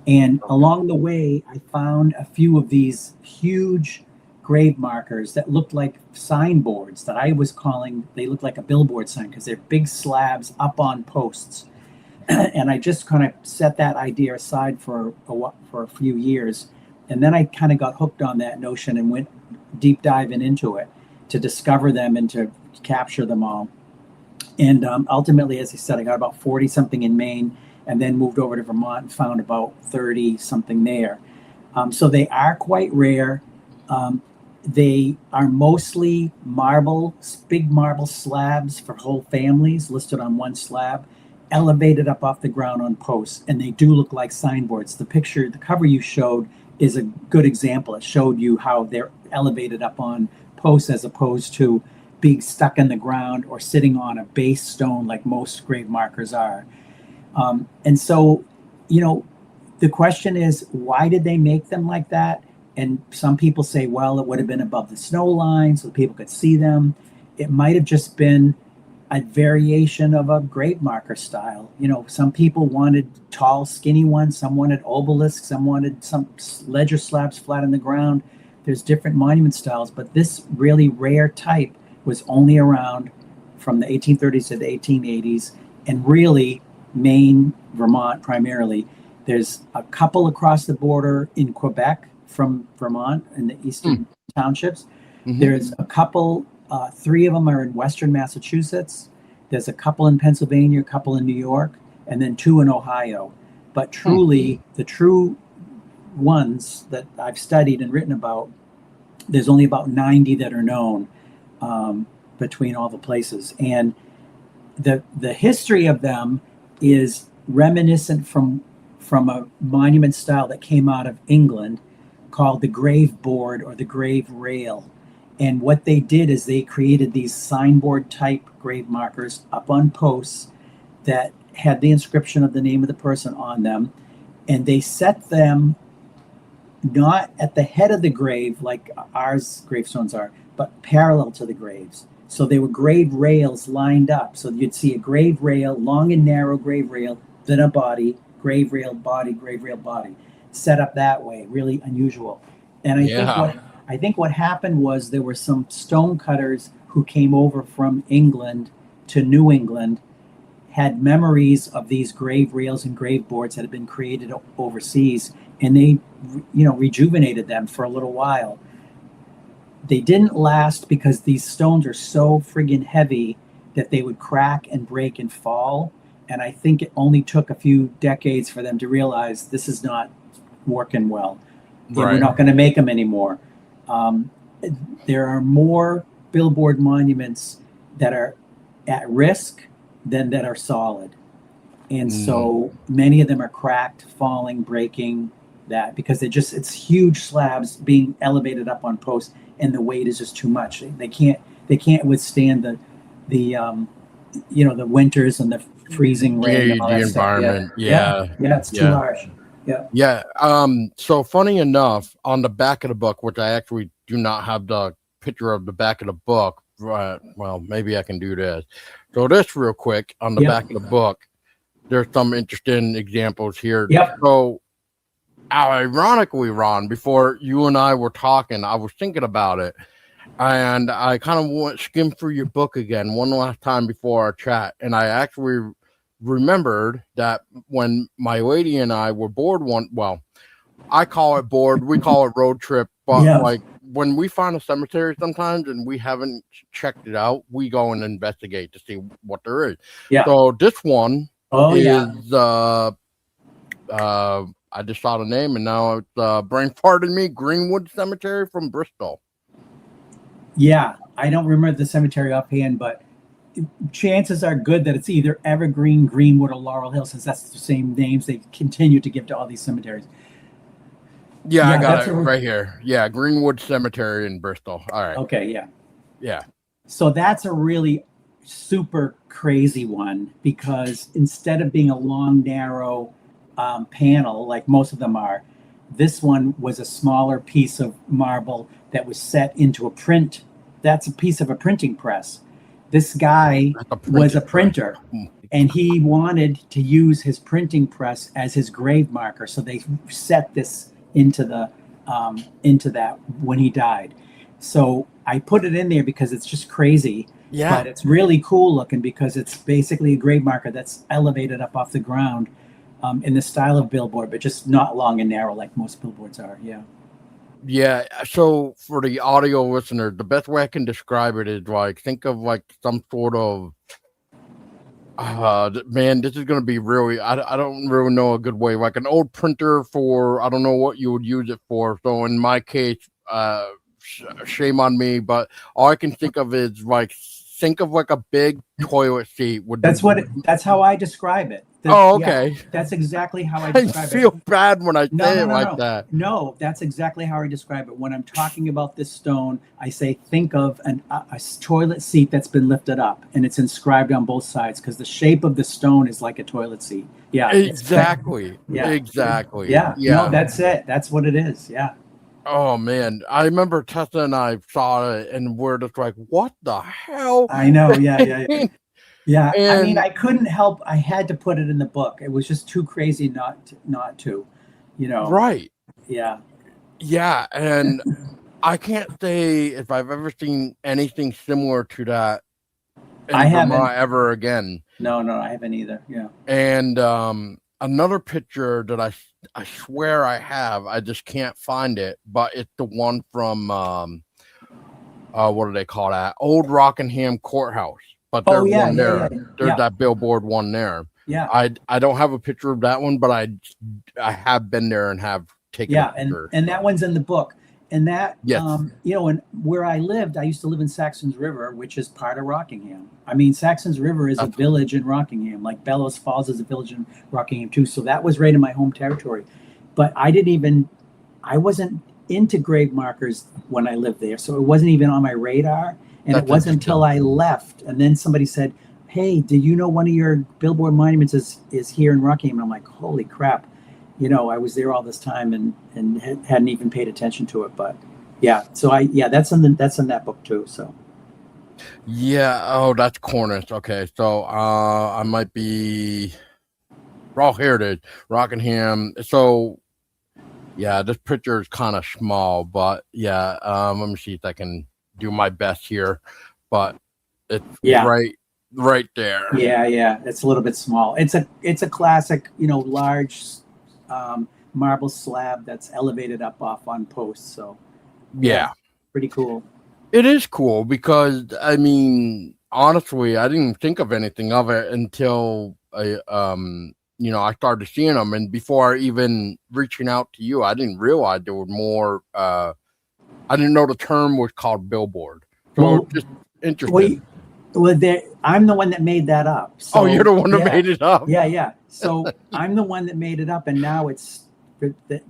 And along the way, I found a few of these huge grave markers that looked like signboards that I was calling, they looked like a billboard sign because they're big slabs up on posts. And I just kind of set that idea aside for a few years. And then I kind of got hooked on that notion and went deep diving into it to discover them and to capture them all. And ultimately, as I said, I got about 40 something in Maine and then moved over to Vermont and found about 30 something there. So they are quite rare. They are mostly big marble slabs for whole families listed on one slab, elevated up off the ground on posts. And they do look like signboards. The cover you showed is a good example. It showed you how they're elevated up on posts as opposed to being stuck in the ground or sitting on a base stone like most grave markers are. And so, the question is, why did they make them like that? And some people say, well, it would have been above the snow line so people could see them. It might have just been a variation of a grave marker style. Some people wanted tall, skinny ones. Some wanted obelisks. Some wanted some ledger slabs flat on the ground. There's different monument styles, but this really rare type was only around from the 1830s to the 1880s, and really Maine, Vermont primarily. There's a couple across the border in Quebec from Vermont in the eastern townships. Mm-hmm. There's a couple, 3 of them are in western Massachusetts. There's a couple in Pennsylvania, a couple in New York, and then 2 in Ohio. But truly, the true ones that I've studied and written about, there's only about 90 that are known between all the places. And the history of them is reminiscent from a monument style that came out of England called the grave board or the grave rail. And what they did is they created these signboard type grave markers up on posts that had the inscription of the name of the person on them. And they set them not at the head of the grave like ours gravestones are, but parallel to the graves. So they were grave rails lined up. So you'd see a grave rail, long and narrow grave rail, then a body, grave rail, body, grave rail, body, set up that way. Really unusual. And I think what happened was there were some stone cutters who came over from England to New England, had memories of these grave rails and grave boards that had been created overseas, and they, rejuvenated them for a little while. They didn't last because these stones are so friggin' heavy that they would crack and break and fall. And I think it only took a few decades for them to realize this is not working well. Right. We're not going to make them anymore. There are more billboard monuments that are at risk than that are solid. And so many of them are cracked, falling, breaking, that because it's huge slabs being elevated up on posts, and the weight is just too much. They can't withstand the winters and the freezing rain and all that environment. Stuff. Yeah, it's too harsh. Yeah. So funny enough, on the back of the book, which I actually do not have the picture of the back of the book. Well, maybe I can do this. So this real quick on the back of the book, there's some interesting examples here. Yep. So ironically, Ron, before you and I were talking, I was thinking about it, and I kind of skimmed through your book again one last time before our chat, and I actually remembered that when my lady and I were bored I call it bored, we call it road trip, but like when we find a cemetery sometimes and we haven't checked it out, we go and investigate to see what there is. So this one is I just saw the name and now it's brain farted me, Greenwood Cemetery from Bristol. I don't remember the cemetery offhand, but chances are good that it's either Evergreen, Greenwood, or Laurel Hill, since that's the same names they continue to give to all these cemeteries. I got it right here. Greenwood Cemetery in Bristol. All right. Okay, yeah. So that's a really super crazy one, because instead of being a long, narrow panel like most of them are, This one was a smaller piece of marble that was set into a print. That's a piece of a printing press. This guy was a printer, and he wanted to use his printing press as his grave marker. So they set this into that when he died. So I put it in there because it's just crazy. Yeah. But it's really cool looking because it's basically a grave marker that's elevated up off the ground in the style of billboard, but just not long and narrow like most billboards are. Yeah. Yeah. So for the audio listener, the best way I can describe it is like, think of like some sort of, man, this is going to be really, I don't really know a good way, like an old printer for, I don't know what you would use it for. So in my case, shame on me, but all I can think of is like, think of like a big toilet seat with that's how I describe it. Okay. Yeah, that's exactly how I describe it. I feel bad when I say it like that. No, that's exactly how I describe it. When I'm talking about this stone, I say, think of a toilet seat that's been lifted up and it's inscribed on both sides because the shape of the stone is like a toilet seat. Yeah. Exactly. Yeah. Exactly. Yeah. No, that's it. That's what it is. Yeah. Oh man, I remember Tessa and I saw it, and we're just like, "What the hell?" I know, yeah. Yeah, I mean, I couldn't help. I had to put it in the book. It was just too crazy not to, you know. Right. Yeah. Yeah, and I can't say if I've ever seen anything similar to that in Vermont ever again. No, I haven't either. Yeah. And another picture that I swear I have, I just can't find it, but it's the one from what do they call that? Old Rockingham Courthouse. But there's one there. There's that billboard one there. Yeah. I don't have a picture of that one, but I have been there and have taken a picture. And that one's in the book. And that, and where I lived, I used to live in Saxon's River, which is part of Rockingham. I mean, Saxon's River is a village in Rockingham, like Bellows Falls is a village in Rockingham too. So that was right in my home territory. But I wasn't into grave markers when I lived there. So it wasn't even on my radar. And it wasn't until I left. And then somebody said, hey, do you know one of your billboard monuments is here in Rockingham? And I'm like, holy crap. I was there all this time and hadn't even paid attention to it. But yeah, so that's in that book too. So. Yeah. Oh, that's Cornish. Okay. So I might be Raw Heritage, Rockingham. So yeah, this picture is kind of small, but yeah, let me see if I can do my best here, but it's right there. Yeah. It's a little bit small. It's a classic, large marble slab that's elevated up off on posts. So yeah, pretty cool. It is cool because I mean, honestly, I didn't think of anything of it until I started seeing them, and before even reaching out to you, I didn't realize there were more. I didn't know the term was called billboard. So just interesting. I'm the one that made that up. So, you're the one that made it up. Yeah. So I'm the one that made it up, and now it's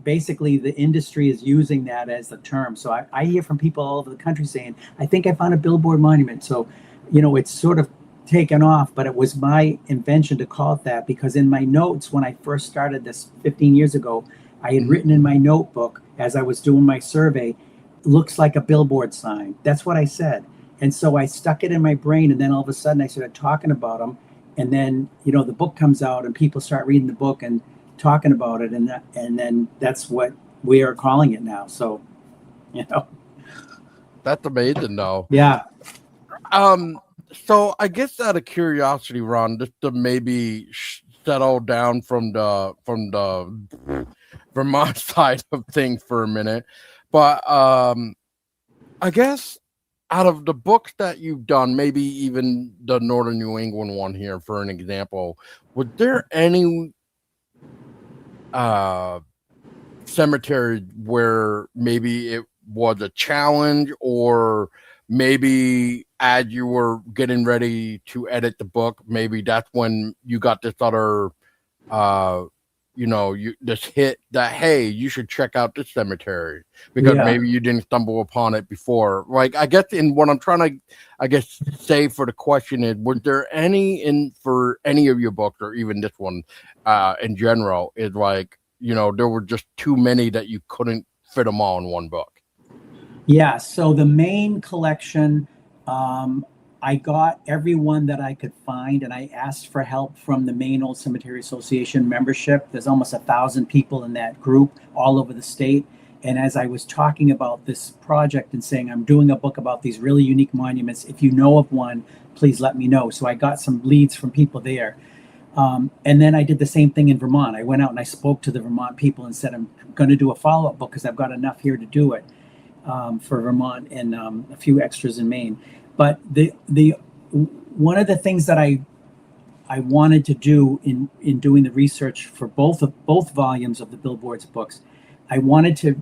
basically the industry is using that as the term. So I hear from people all over the country saying, I think I found a billboard monument. So, it's sort of taken off, but it was my invention to call it that because in my notes, when I first started this 15 years ago, I had written in my notebook as I was doing my survey, looks like a billboard sign. That's what I said. And so I stuck it in my brain. And then all of a sudden I started talking about them. And then, the book comes out and people start reading the book and talking about it. And then that's what we are calling it now. So, That's amazing though. Yeah. So I guess out of curiosity, Ron, just to maybe settle down from the Vermont side of things for a minute. But I guess out of the books that you've done, maybe even the Northern New England one here, for an example, was there any cemetery where maybe it was a challenge, or maybe as you were getting ready to edit the book, maybe that's when you got this other this hit that, hey, you should check out this cemetery because maybe you didn't stumble upon it before. Like, I guess in what I'm trying to, say for the question is, was there any for any of your books or even this one in general is like there were just too many that you couldn't fit them all in one book? Yeah, so the main collection, I got everyone that I could find, and I asked for help from the Maine Old Cemetery Association membership. There's almost 1,000 people in that group all over the state. And as I was talking about this project and saying, I'm doing a book about these really unique monuments, if you know of one, please let me know. So I got some leads from people there. And then I did the same thing in Vermont. I went out and I spoke to the Vermont people and said, I'm going to do a follow-up book because I've got enough here to do it. For Vermont and a few extras in Maine. But the one of the things that I wanted to do in doing the research for both volumes of the Billboards books, I wanted to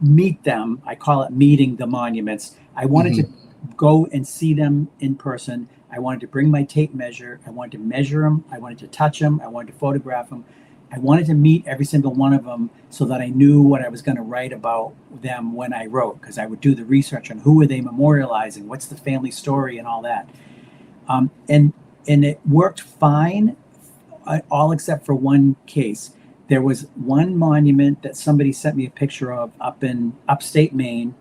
meet them. I call it meeting the monuments. I wanted to go and see them in person. I wanted to bring my tape measure. I wanted to measure them. I wanted to touch them. I wanted to photograph them. I wanted to meet every single one of them so that I knew what I was going to write about them when I wrote, because I would do the research on who are they memorializing, what's the family story, and all that. And it worked fine, all except for one case. There was one monument that somebody sent me a picture of up in upstate Maine,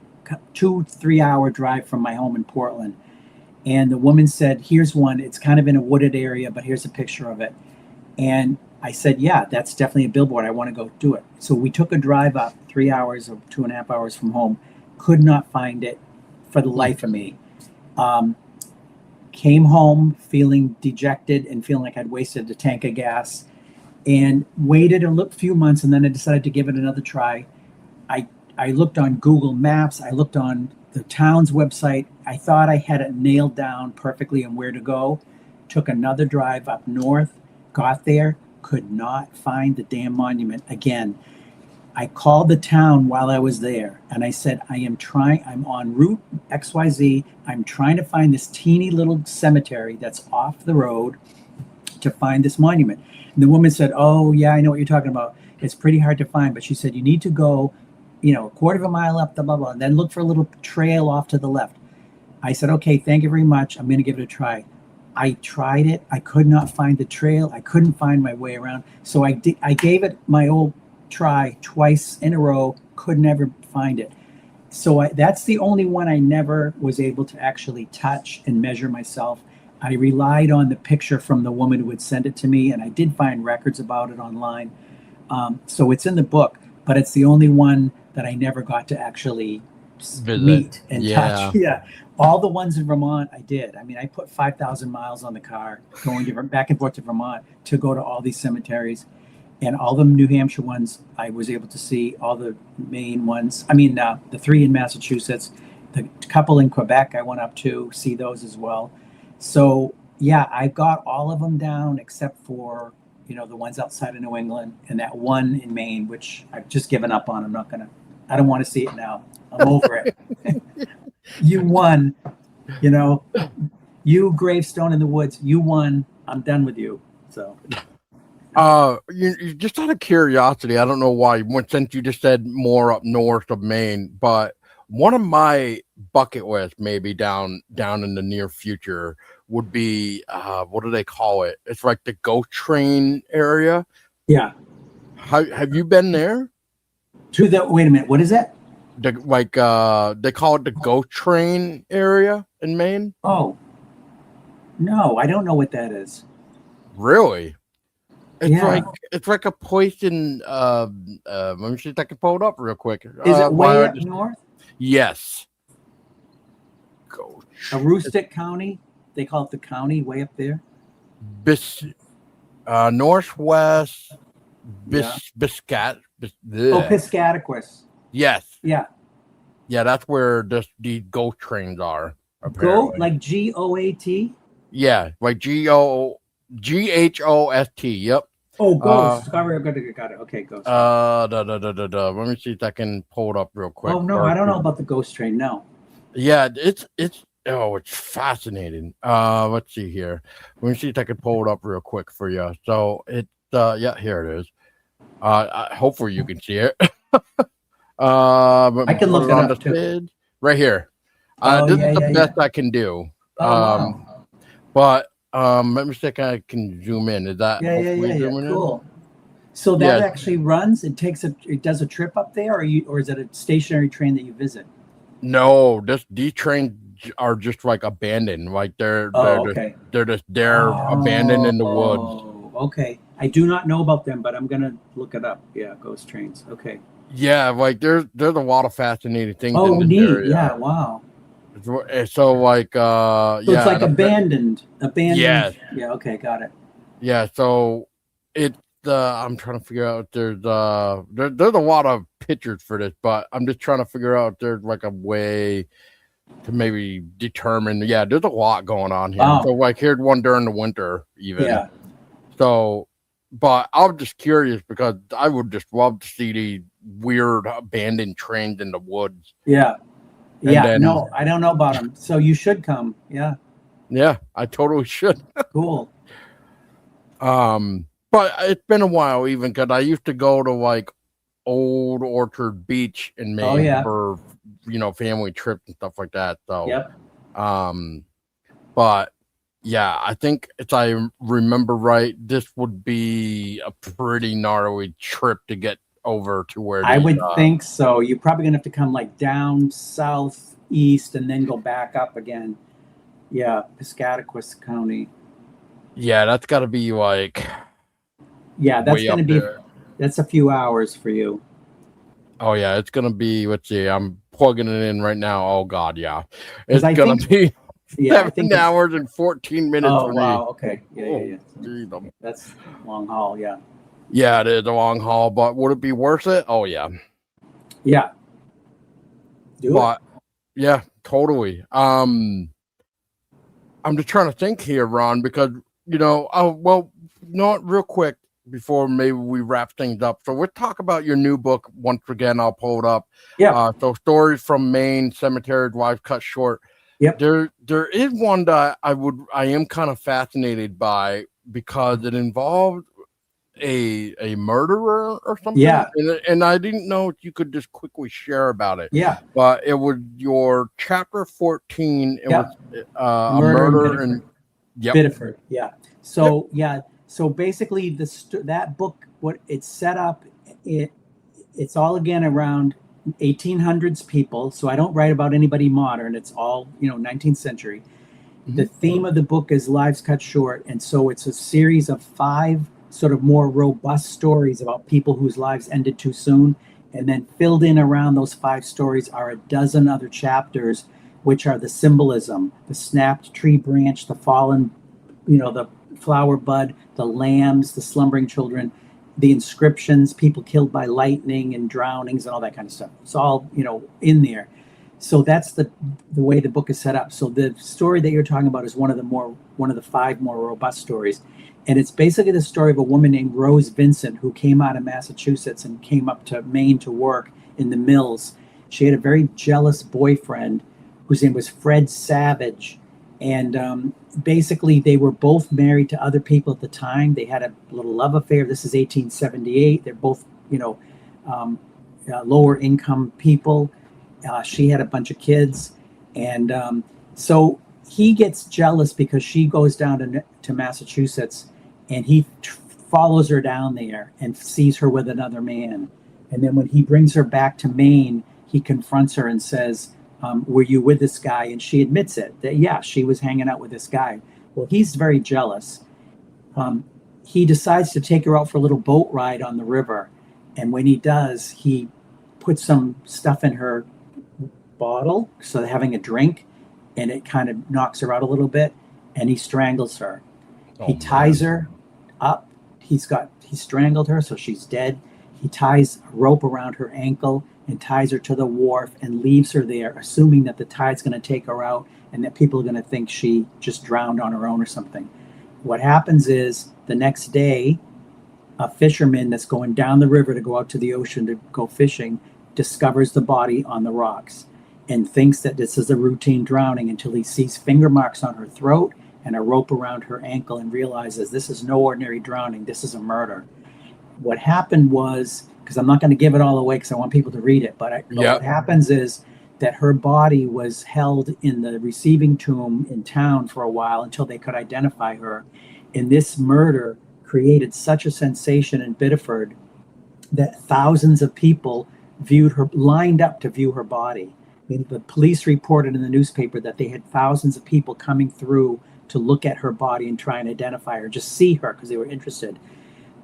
2-3 hour drive from my home in Portland. And the woman said, here's one. It's kind of in a wooded area, but here's a picture of it. And I said, yeah, that's definitely a billboard. I want to go do it. So we took a drive up 3 hours or 2.5 hours from home. Could not find it for the life of me. Came home feeling dejected and feeling like I'd wasted a tank of gas, and waited a few months, and then I decided to give it another try. I looked on Google Maps. I looked on the town's website. I thought I had it nailed down perfectly on where to go. Took another drive up north, got there, could not find the damn monument again. I called the town while I was there and I said, I'm on route XYZ. I'm trying to find this teeny little cemetery that's off the road to find this monument. And the woman said, oh yeah, I know what you're talking about. It's pretty hard to find, but she said, you need to go, a quarter of a mile up the blah, blah, and then look for a little trail off to the left. I said, okay, thank you very much. I'm going to give it a try. I tried it. I could not find the trail. I couldn't find my way around. So I gave it my old try twice in a row. Could never find it. So that's the only one I never was able to actually touch and measure myself. I relied on the picture from the woman who would send it to me, and I did find records about it online. So it's in the book, but it's the only one that I never got to actually meet and touch. Yeah. All the ones in Vermont, I did. I mean, I put 5,000 miles on the car going back and forth to Vermont to go to all these cemeteries. And all the New Hampshire ones, I was able to see. All the Maine ones. I mean, the 3 in Massachusetts. The couple in Quebec, I went up to see those as well. So, yeah, I've got all of them down except for, the ones outside of New England and that one in Maine, which I've just given up on. I don't want to see it now. I'm over it. You won, you Gravestone in the Woods, you won. I'm done with you. So, you just out of curiosity, I don't know why, since you just said more up north of Maine, but one of my bucket lists, maybe down in the near future, would be what do they call it? It's like the GO train area. Yeah. Have you been there? Wait a minute, what is that? They call it the GO train area in Maine. Oh, no, I don't know what that is. Really? It's like a place in let me see if I can pull it up real quick. Is it way up north? Yes. Aroostook County? They call it the county way up there? Northwest Piscataquis. Piscataquis. Yes. Yeah. Yeah, that's where the GO trains are. Apparently. Go like GOAT? Yeah, like GHOST. Yep. Oh, Ghost. Got it. Okay, Ghost. Let me see if I can pull it up real quick. Oh no, I don't know about the Ghost train. No. Yeah, it's fascinating. Let's see here. Let me see if I can pull it up real quick for you. So it's here it is. Hopefully you can see it. I can look it up too. Right here. This is the best I can do. But let me see if I can zoom in. Is that yeah, cool. So that Yeah, actually runs. It does a trip up there, or is it a stationary train that you visit? no, these trains are just like abandoned. Like Oh, okay. they're just there abandoned in the woods. Oh, okay. I do not know about them, but I'm gonna look it up. Yeah, ghost trains. Okay. Yeah, like there's a lot of fascinating things in Oh, this neat. area. Yeah. Wow. So like So it's yeah, like abandoned. Abandoned. yes. Yeah. Okay. Got it. Yeah, so it's I'm trying to figure out there's a lot of pictures for this, but I'm just trying to figure out if there's like a way to maybe determine. Yeah, there's a lot going on here. So Wow. like here's one during the winter even. Yeah. So but I'm just curious because I would just love to see the weird abandoned trains in the woods. Yeah. And Yeah. then No, I don't know about them. So you should come. Yeah. yeah, I totally should. Cool. But it's been a while even because I used to go to like Old Orchard Beach in Oh Maine yeah. for family trips and stuff like that. So Yep. but yeah, I think if I remember right, this would be a pretty gnarly trip to get over to where I the would think so. You're probably gonna have to come like down southeast and then go back up again. Yeah, Piscataquis County. yeah, that's got to be like Yeah, way up there. that's a few hours for you. Oh yeah, it's gonna be. Let's see, I'm plugging it in right now. Oh god, yeah, Because it's gonna be yeah, I 7 think it's, hours and 14 minutes oh for me. wow, okay. Yeah, Oh, yeah. geez, That's long haul, yeah. yeah, it is a long haul, but would it be worth it? Oh yeah, Yeah. Do it. but yeah, totally. I'm just trying to think here, Ron, because oh well, not real quick before maybe we wrap things up. So we'll talk about your new book once again. I'll pull it up. Yeah. So stories from Maine, cemeteries, lives cut short. Yep. There is one that I am kind of fascinated by because it involved a murderer or something. Yeah. And I didn't know if you could just quickly share about it. Yeah. But it was your chapter 14. It Yep. was a murder in yep. Biddeford. Yeah. So yeah. So basically, that book, what it's set up, it's all again around 1800s people. So I don't write about anybody modern. It's all 19th century. Mm-hmm. The theme of the book is lives cut short, and so it's a series of 5 sort of more robust stories about people whose lives ended too soon, and then filled in around those 5 stories are a dozen other chapters, which are the symbolism, the snapped tree branch, the fallen, the flower bud, the lambs, the slumbering children, the inscriptions, people killed by lightning and drownings and all that kind of stuff. It's all, in there. So that's the way the book is set up. So the story that you're talking about is one of the 5 more robust stories. And it's basically the story of a woman named Rose Vincent who came out of Massachusetts and came up to Maine to work in the mills. She had a very jealous boyfriend whose name was Fred Savage. And basically, they were both married to other people at the time. They had a little love affair. This is 1878. They're both, lower income people. She had a bunch of kids. And so he gets jealous because she goes down to Massachusetts, and he follows her down there and sees her with another man. And then when he brings her back to Maine, he confronts her and says, were you with this guy? And she admits it, that yeah, she was hanging out with this guy. Well, he's very jealous. He decides to take her out for a little boat ride on the river. And when he does, he puts some stuff in her bottle, so they're having a drink, and it kind of knocks her out a little bit, and he strangles her. He ties her up. He strangled her, so she's dead. He ties a rope around her ankle and ties her to the wharf and leaves her there, assuming that the tide's going to take her out and that people are going to think she just drowned on her own or something. What happens is the next day, a fisherman that's going down the river to go out to the ocean to go fishing discovers the body on the rocks and thinks that this is a routine drowning until he sees finger marks on her throat and a rope around her ankle and realizes this is no ordinary drowning. This is a murder. What happened was, because I'm not going to give it all away because I want people to read it, but what happens is that her body was held in the receiving tomb in town for a while until they could identify her. And this murder created such a sensation in Biddeford that thousands of people lined up to view her body. I mean, the police reported in the newspaper that they had thousands of people coming through to look at her body and try and identify her, just see her because they were interested.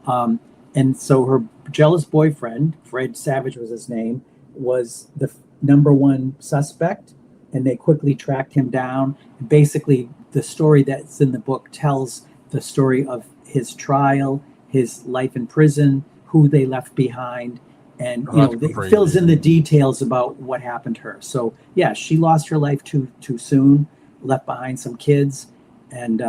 And so her jealous boyfriend, Fred Savage was his name, was the number one suspect, and they quickly tracked him down. Basically, the story that's in the book tells the story of his trial, his life in prison, who they left behind, and it fills in the details about what happened to her. So yeah, she lost her life too soon, left behind some kids, and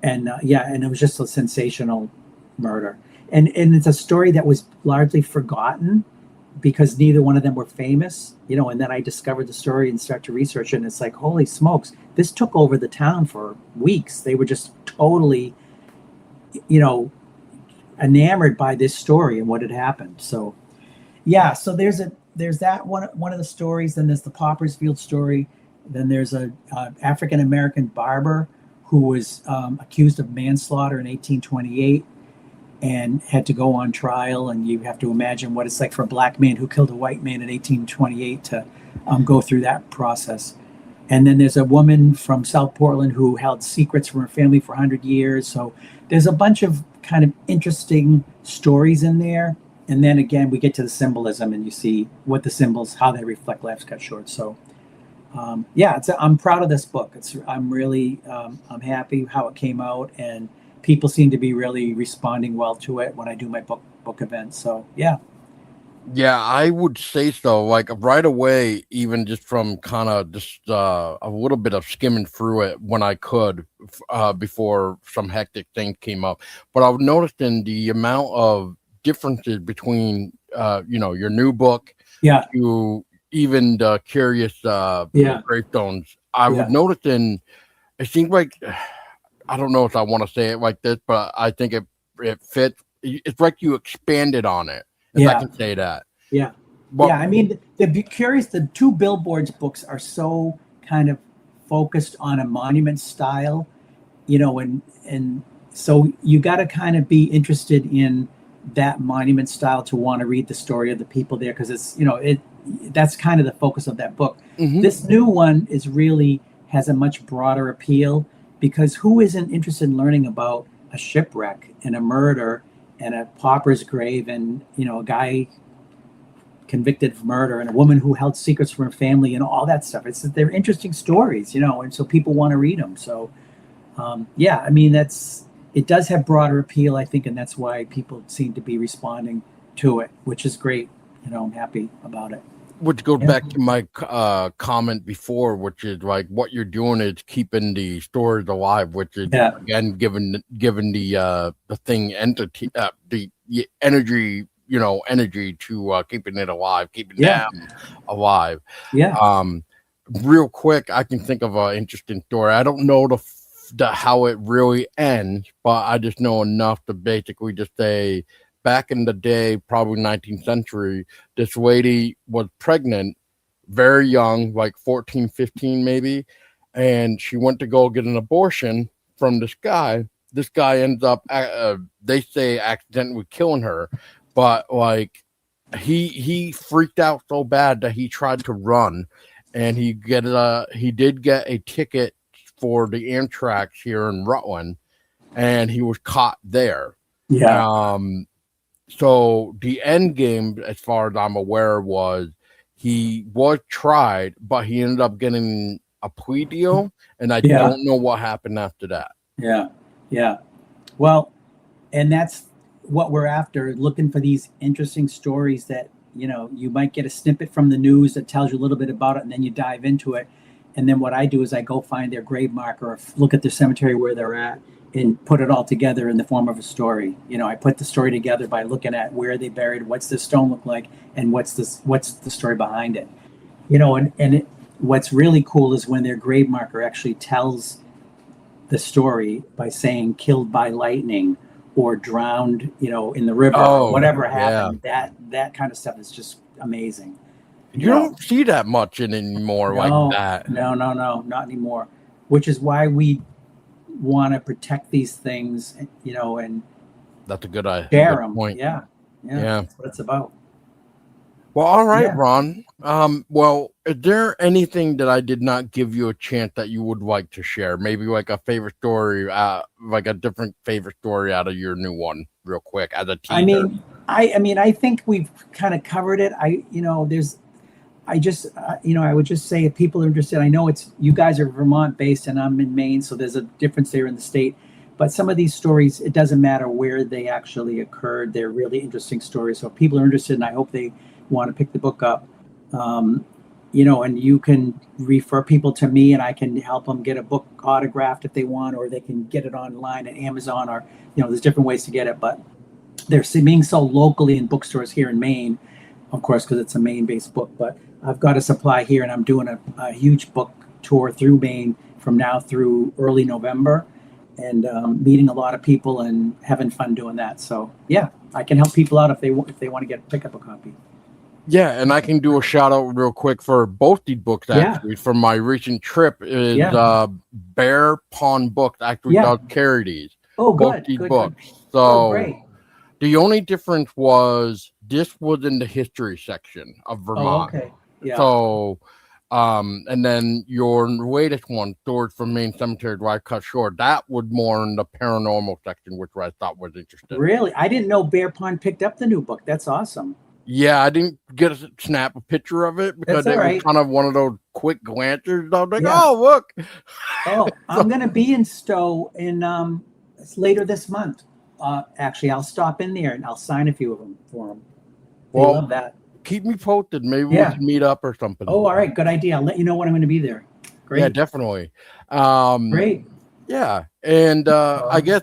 it was just a sensational murder. And it's a story that was largely forgotten because neither one of them were famous, and then I discovered the story and started to research it, and it's like, holy smokes, this took over the town for weeks. They were just totally, enamored by this story and what had happened. So yeah, so there's that one of the stories. Then there's the Poppersfield story. Then there's a African-American barber who was accused of manslaughter in 1828 and had to go on trial. And you have to imagine what it's like for a black man who killed a white man in 1828 to go through that process. And then there's a woman from South Portland who held secrets from her family for 100 years. So there's a bunch of kind of interesting stories in there. And then again, we get to the symbolism and you see what the symbols, how they reflect lives cut short. So I'm proud of this book. I'm really, I'm happy how it came out, and people seem to be really responding well to it when I do my book events. So yeah. Yeah, I would say so. Like right away, even just from kind of just a little bit of skimming through it when I could before some hectic things came up. But I've noticed in the amount of differences between your new book to even the Curious Gravestones. I would notice it seems like, I don't know if I want to say it like this, but I think it fits. It's like you expanded on it. If I can say that. Yeah. But, I mean, the two Billboards books are so kind of focused on a monument style, and so you got to kind of be interested in that monument style to want to read the story of the people there, because it's, that's kind of the focus of that book. Mm-hmm. This new one has a much broader appeal, because who isn't interested in learning about a shipwreck and a murder and a pauper's grave and, a guy convicted of murder and a woman who held secrets from her family and all that stuff. They're interesting stories, and so people want to read them. So, I mean, it does have broader appeal, I think, and that's why people seem to be responding to it, which is great. I'm happy about it. Which goes back to my comment before, which is like what you're doing is keeping the stories alive, which is again given the thing entity the energy to keeping it alive, keeping them alive. Real quick, I can think of an interesting story. I don't know the how it really ends, but I just know enough to basically just say, back in the day, probably 19th century, this lady was pregnant, very young, like 14, 15 maybe, and she went to go get an abortion from this guy. This guy ends up, they say, accidentally killing her, but like he freaked out so bad that he tried to run, and he did get a ticket for the Amtrak here in Rutland, and he was caught there. So the end game, as far as I'm aware, was he was tried, but he ended up getting a plea deal, and I don't know what happened after that. Yeah. Well, and that's what we're after, looking for these interesting stories that, you might get a snippet from the news that tells you a little bit about it, and then you dive into it. And then what I do is I go find their grave marker or look at the cemetery where they're at and put it all together in the form of a story. I put the story together by looking at where they buried, what's the stone look like, and what's the story behind it. What's really cool is when their grave marker actually tells the story by saying killed by lightning or drowned, in the river, or whatever happened. That kind of stuff is just amazing. You don't see that much anymore like that. No, not anymore. Which is why we want to protect these things, and That's a good idea. share Good them. point. Yeah. Yeah. That's what it's about. Well, all right, Yeah. Ron. Well, is there anything that I did not give you a chance that you would like to share? Maybe like a favorite story, like a different favorite story out of your new one, real quick, as a teaser. I think we've kind of covered it. I would just say if people are interested, I know you guys are Vermont based and I'm in Maine, so there's a difference there in the state. But some of these stories, it doesn't matter where they actually occurred. They're really interesting stories. So if people are interested, and I hope they want to pick the book up, and you can refer people to me and I can help them get a book autographed if they want, or they can get it online at Amazon, or, there's different ways to get it. But they're being sold locally in bookstores here in Maine, of course, because it's a Maine-based book. But I've got a supply here, and I'm doing a huge book tour through Maine from now through early November, and meeting a lot of people and having fun doing that. So yeah, I can help people out if they want to pick up a copy. Yeah, and I can do a shout out real quick for both these books actually. From my recent trip is Bear Pond Books actually does carry these. Oh, both good. these Good, books. good. So great. The only difference was this was in the history section of Vermont. Oh, okay. Yeah. So and then your latest one, Stories from Maine Cemeteries Why Cut Short, that was more in the paranormal section, which I thought was interesting. Really? I didn't know Bear Pond picked up the new book. That's awesome. Yeah, I didn't get to snap a picture of it because it was kind of one of those quick glances. I was like, oh, look. Oh, I'm going to be in Stowe later this month. Actually, I'll stop in there and I'll sign a few of them for them. They love that. Keep me posted. Maybe we can meet up or something. Oh, all right. Good idea. I'll let you know when I'm going to be there. Great. Yeah, definitely. Great. Yeah. And I guess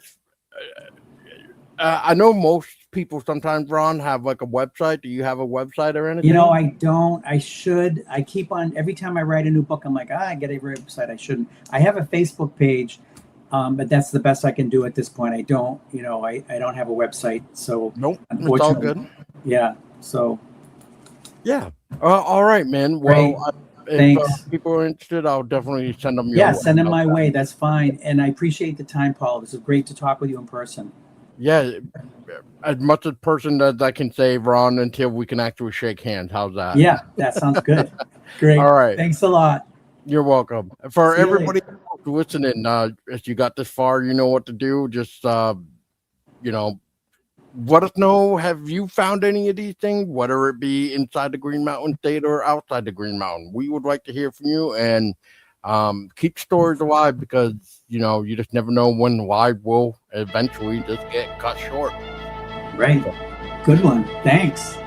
I know most people sometimes, Ron, have like a website. Do you have a website or anything? I don't. I should. I keep on, every time I write a new book, I'm like, I get a website. I shouldn't. I have a Facebook page, but that's the best I can do at this point. I don't, I don't have a website. So nope, it's all good. Yeah. So. Yeah. All right, man. Well, thanks. If people are interested, I'll definitely send them your way. Send them my way. That's fine. And I appreciate the time, Paul. This is great to talk with you in person. Yeah. As much a person as I can say, Ron, until we can actually shake hands. How's that? Yeah, that sounds good. Great. All right. Thanks a lot. You're welcome. For everybody listening, if you got this far, you know what to do. Just, let us know. Have you found any of these things, whether it be inside the Green Mountain State or outside the Green Mountain? We would like to hear from you, and keep stories alive, because you just never know when life will eventually just get cut short. Right. Good one. Thanks.